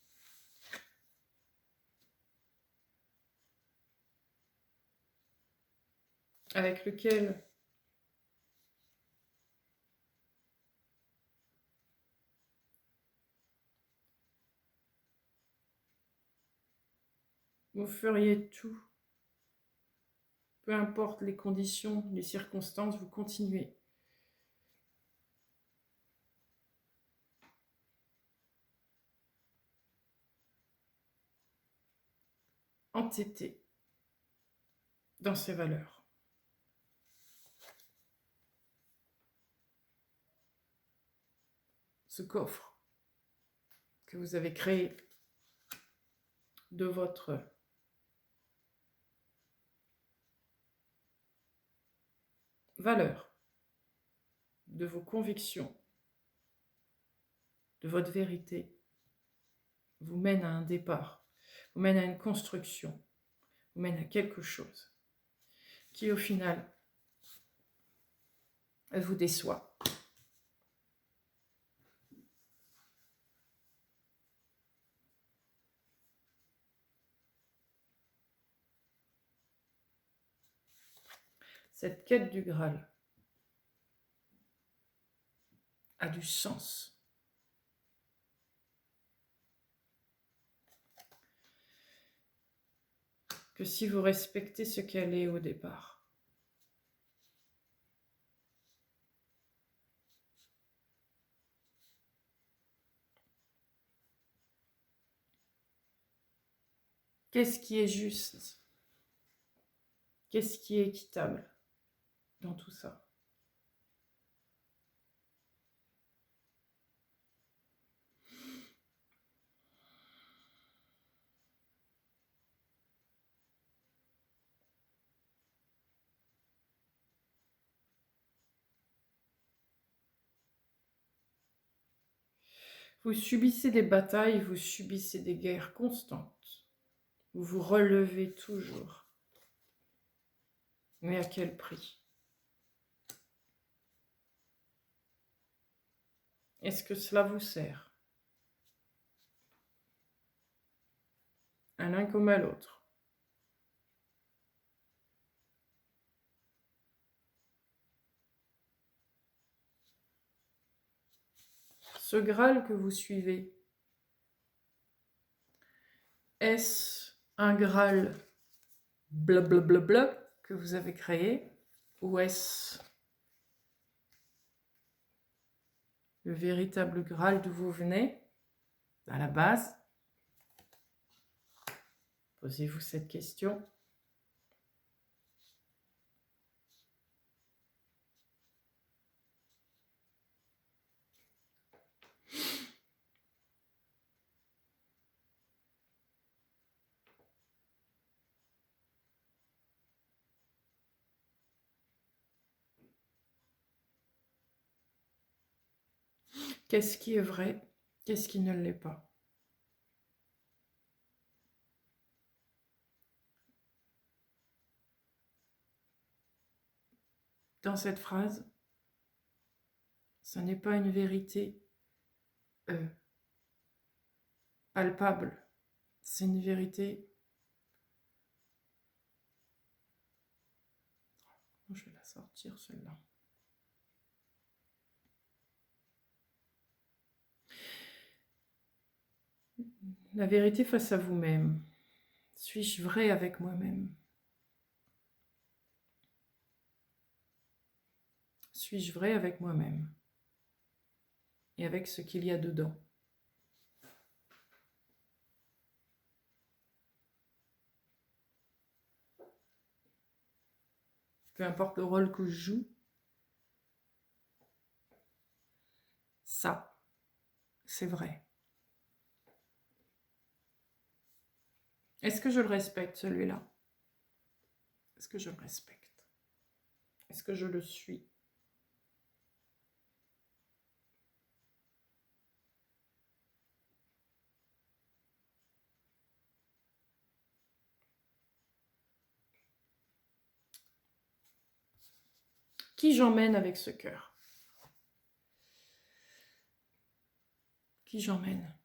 avec lequel vous feriez tout, peu importe les conditions, les circonstances, vous continuez. Entêté dans ses valeurs. Ce coffre que vous avez créé de votre valeur, de vos convictions, de votre vérité, vous mène à un départ, vous mène à une construction, vous mène à quelque chose qui au final vous déçoit. Cette quête du Graal a du sens. Que si vous respectez ce qu'elle est au départ. Qu'est-ce qui est juste? Qu'est-ce qui est équitable dans tout ça? Vous subissez des batailles, vous subissez des guerres constantes. Vous vous relevez toujours. Mais à quel prix? Est-ce que cela vous sert? À l'un comme à l'autre. Ce Graal que vous suivez, est-ce un Graal blablabla que vous avez créé, ou est-ce le véritable Graal d'où vous venez, à la base? Posez-vous cette question. Qu'est-ce qui est vrai? Qu'est-ce qui ne l'est pas? Dans cette phrase, ce n'est pas une vérité palpable, c'est une vérité. Je vais la sortir celle-là. La vérité face à vous-même. Suis-je vrai avec moi-même? Suis-je vrai avec moi-même? Et avec ce qu'il y a dedans? Peu importe le rôle que je joue, ça, c'est vrai. Est-ce que je le respecte, celui-là? Est-ce que je le respecte? Est-ce que je le suis? Qui j'emmène avec ce cœur? Qui j'emmène?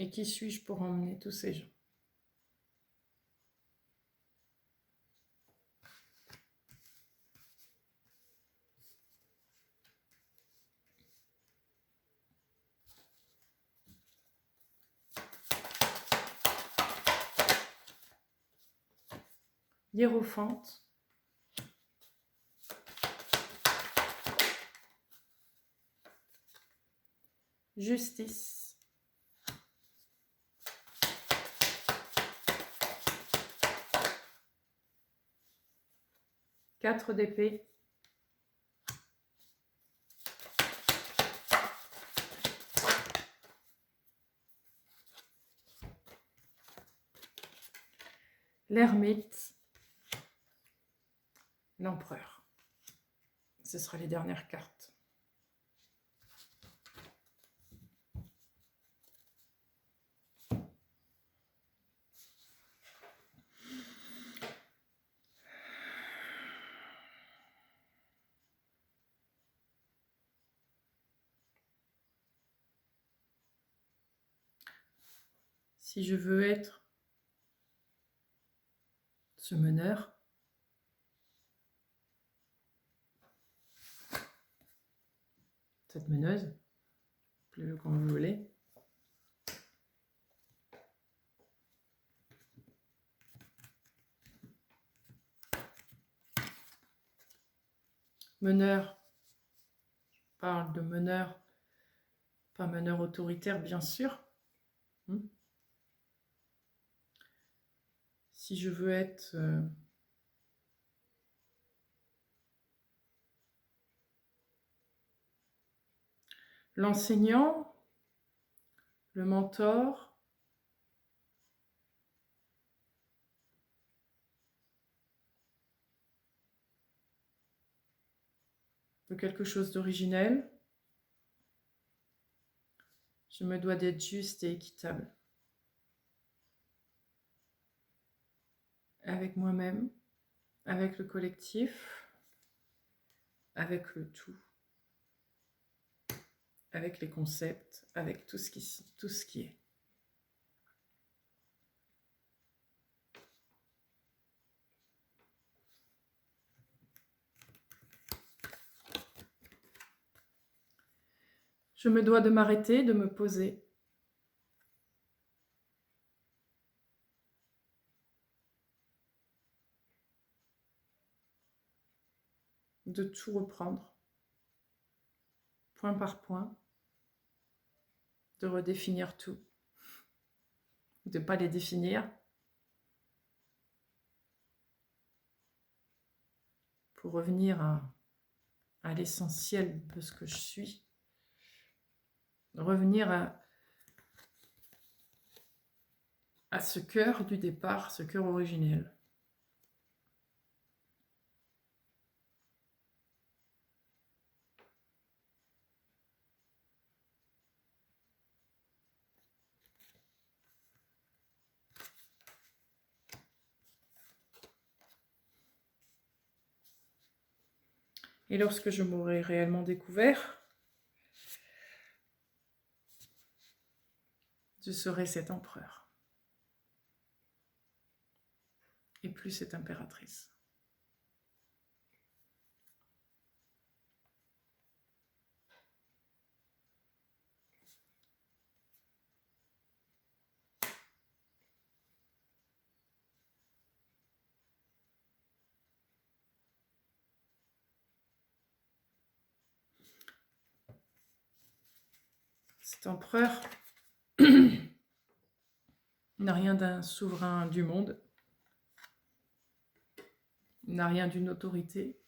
Et qui suis-je pour emmener tous ces gens? Hiérophante. Justice. Quatre d'épée. L'ermite. L'empereur. Ce sera les dernières cartes. Si je veux être ce meneur, cette meneuse, plus comme vous voulez, meneur, je parle de meneur, pas meneur autoritaire bien sûr. Si je veux être l'enseignant, le mentor, de quelque chose d'originel, je me dois d'être juste et équitable avec moi-même, avec le collectif, avec le tout, avec les concepts, avec tout ce qui est. Je me dois de m'arrêter, de me poser. De tout reprendre, point par point, de redéfinir tout, de ne pas les définir, pour revenir à l'essentiel de ce que je suis, revenir à ce cœur du départ, ce cœur originel. Et lorsque je m'aurai réellement découvert, je serai cet empereur. Et plus cette impératrice. Cet empereur n'a rien d'un souverain du monde, n'a rien d'une autorité.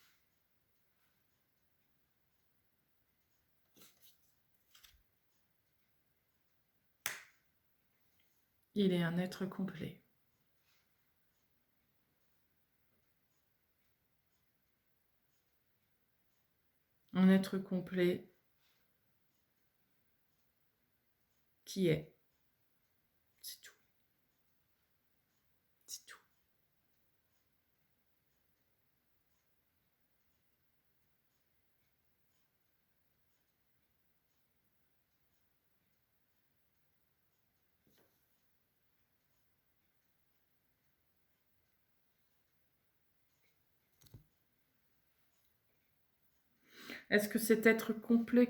Il est un être complet. Un être complet qui est. C'est tout. C'est tout. Est-ce que cet être complet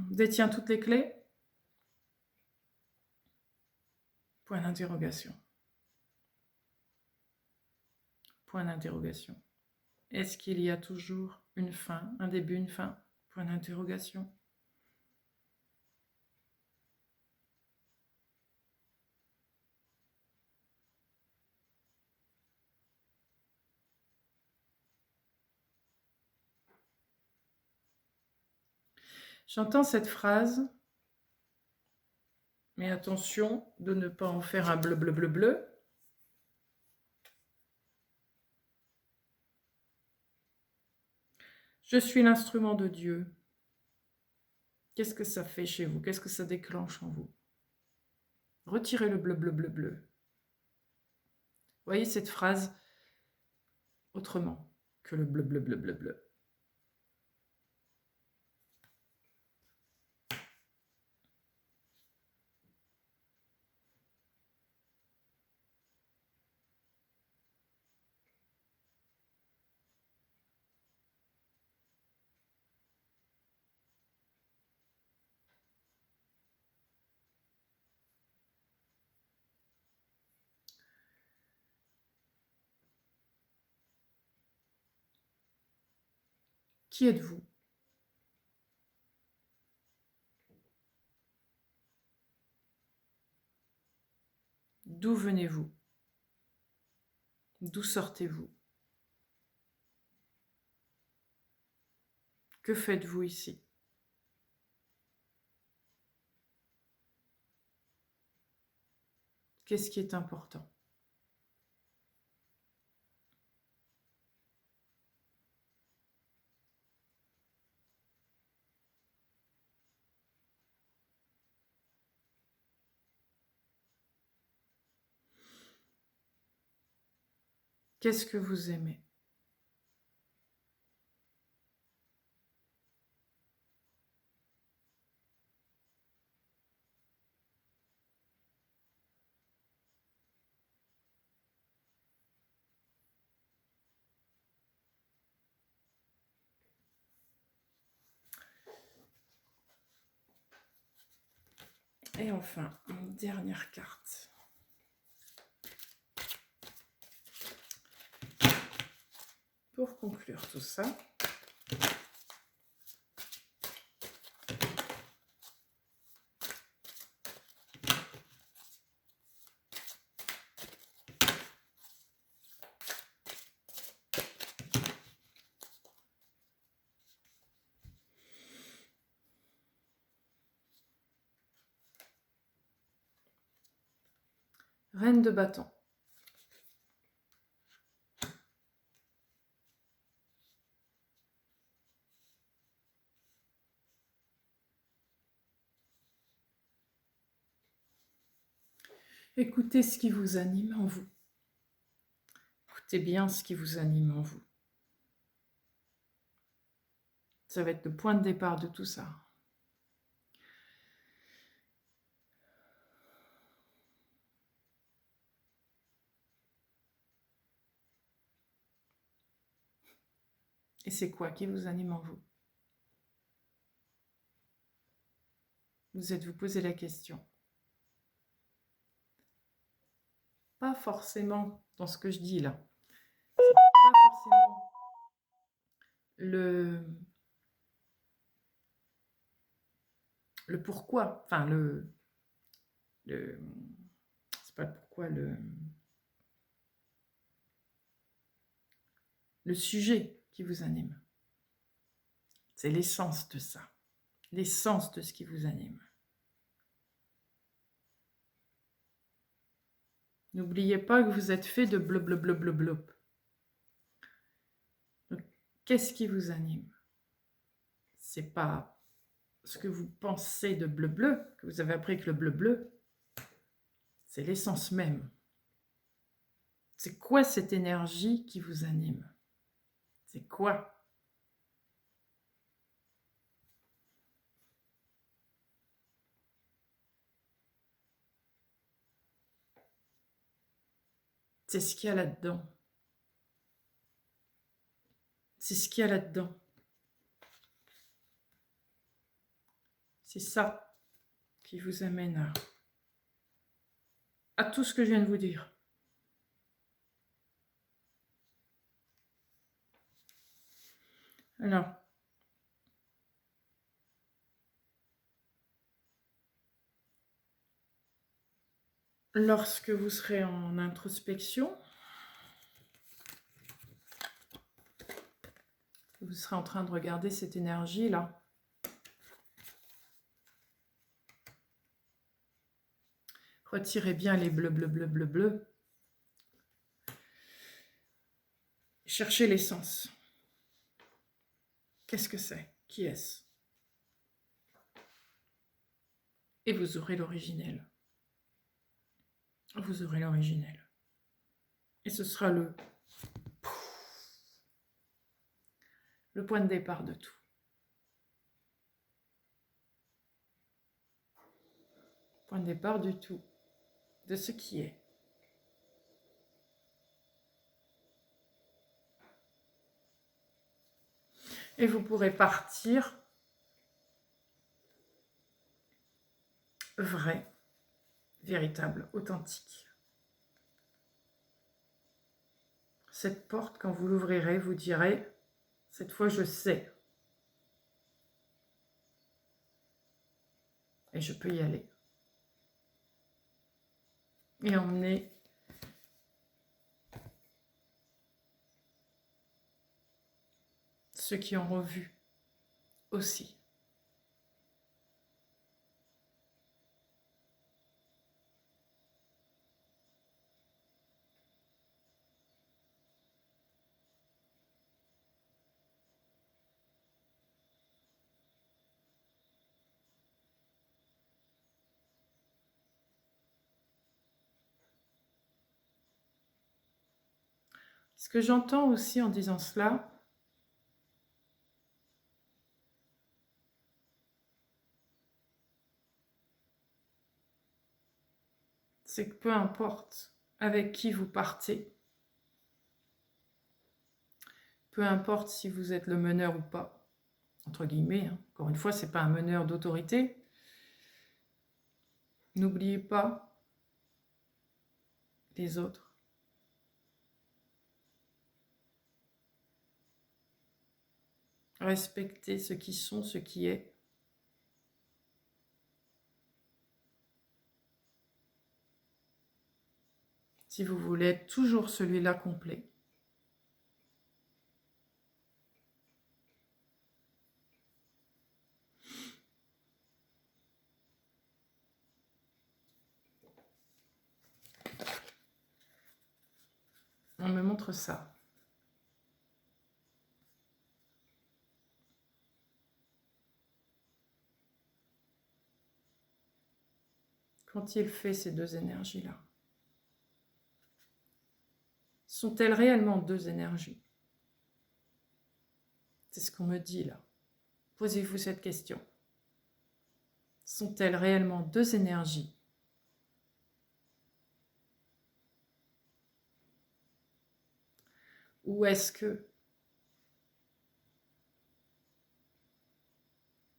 détient toutes les clés? Point d'interrogation. Point d'interrogation. Est-ce qu'il y a toujours une fin, un début, une fin? Point d'interrogation. J'entends cette phrase, mais attention de ne pas en faire un bleu, bleu, bleu, bleu. Je suis l'instrument de Dieu. Qu'est-ce que ça fait chez vous? Qu'est-ce que ça déclenche en vous? Retirez le bleu, bleu, bleu, bleu. Voyez cette phrase autrement que le bleu, bleu, bleu, bleu, bleu. Qui êtes-vous? D'où venez-vous? D'où sortez-vous? Que faites-vous ici? Qu'est-ce qui est important? Qu'est-ce que vous aimez? Et enfin, une dernière carte. Pour conclure tout ça, Reine de bâton. Écoutez ce qui vous anime en vous. Écoutez bien ce qui vous anime en vous. Ça va être le point de départ de tout ça. Et c'est quoi qui vous anime en vous? Vous êtes-vous posé la question? Pas forcément dans ce que je dis là. C'est pas forcément le pourquoi. Enfin, c'est pas le pourquoi, le sujet qui vous anime. C'est l'essence de ça. L'essence de ce qui vous anime. N'oubliez pas que vous êtes fait de bleu, bleu, bleu, bleu, bleu. Donc, qu'est-ce qui vous anime? C'est pas ce que vous pensez de bleu, bleu, que vous avez appris que le bleu, bleu, c'est l'essence même. C'est quoi cette énergie qui vous anime? C'est quoi? C'est ce qu'il y a là-dedans. C'est ce qu'il y a là-dedans. C'est ça qui vous amène à tout ce que je viens de vous dire. Alors, lorsque vous serez en introspection, vous serez en train de regarder cette énergie-là. Retirez bien les bleus, bleus, bleus, bleus, bleus. Cherchez l'essence. Qu'est-ce que c'est? Qui est-ce? Et vous aurez l'originel. Vous aurez l'originel. Et ce sera le point de départ de tout. Point de départ du tout. De ce qui est. Et vous pourrez partir vrai, véritable, authentique. Cette porte, quand vous l'ouvrirez, vous direz, cette fois je sais. Et je peux y aller. Et emmener ceux qui ont revu aussi. Ce que j'entends aussi en disant cela, c'est que peu importe avec qui vous partez, peu importe si vous êtes le meneur ou pas, entre guillemets, hein. Encore une fois, ce n'est pas un meneur d'autorité. N'oubliez pas les autres. Respectez ce qui sont, ce qui est. Si vous voulez être toujours celui-là complet. On me montre ça. Qu'ont-ils fait ces deux énergies-là? Sont-elles réellement deux énergies? C'est ce qu'on me dit là. Posez-vous cette question. Sont-elles réellement deux énergies? Ou est-ce que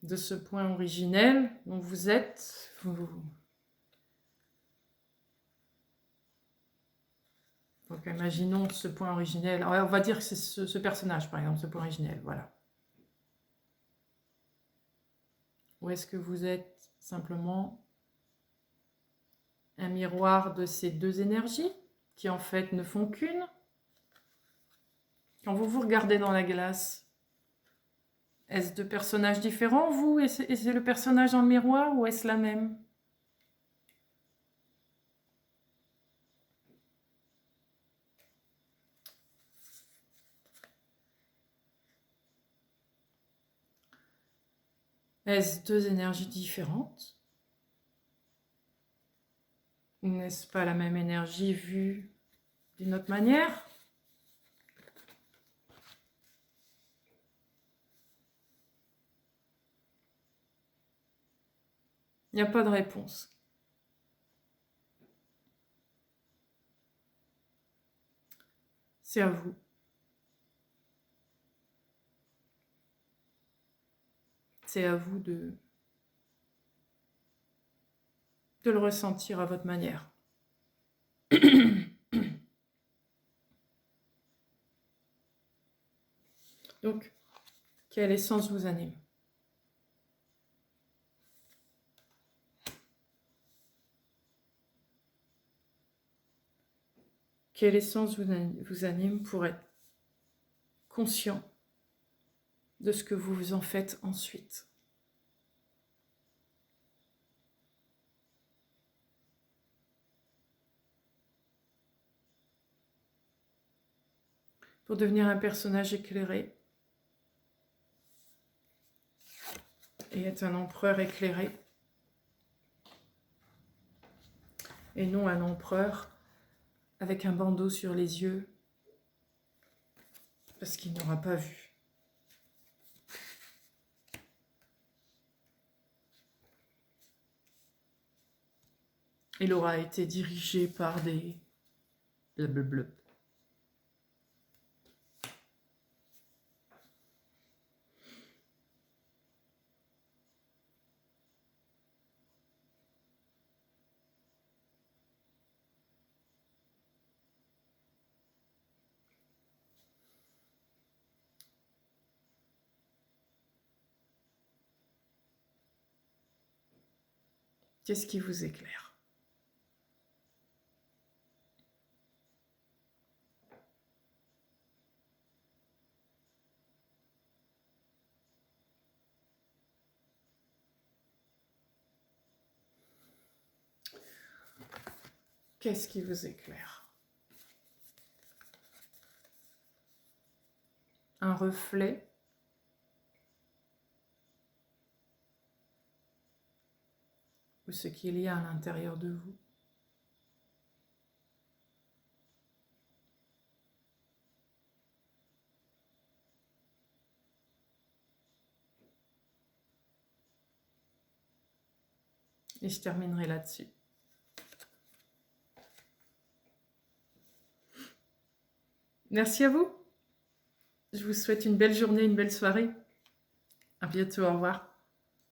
de ce point originel dont vous êtes, donc imaginons ce point originel, on va dire que c'est ce personnage par exemple, ce point originel, voilà. Ou est-ce que vous êtes simplement un miroir de ces deux énergies qui en fait ne font qu'une? Quand vous vous regardez dans la glace, est-ce deux personnages différents, vous, et c'est le personnage dans le miroir, ou est-ce la même? Est-ce deux énergies différentes? N'est-ce pas la même énergie vue d'une autre manière? Il n'y a pas de réponse. C'est à vous. C'est à vous de de le ressentir à votre manière. Donc, quelle essence vous anime? Quelle essence vous anime pour être conscient de ce que vous en faites ensuite? Pour devenir un personnage éclairé et être un empereur éclairé, et non un empereur avec un bandeau sur les yeux parce qu'il n'aura pas vu. Il aura été dirigé par des blablabla. Qu'est-ce qui vous éclaire? Qu'est-ce qui vous éclaire? Un reflet ou ce qu'il y a à l'intérieur de vous? Et je terminerai là-dessus. Merci à vous. Je vous souhaite une belle journée, une belle soirée. À bientôt, au revoir.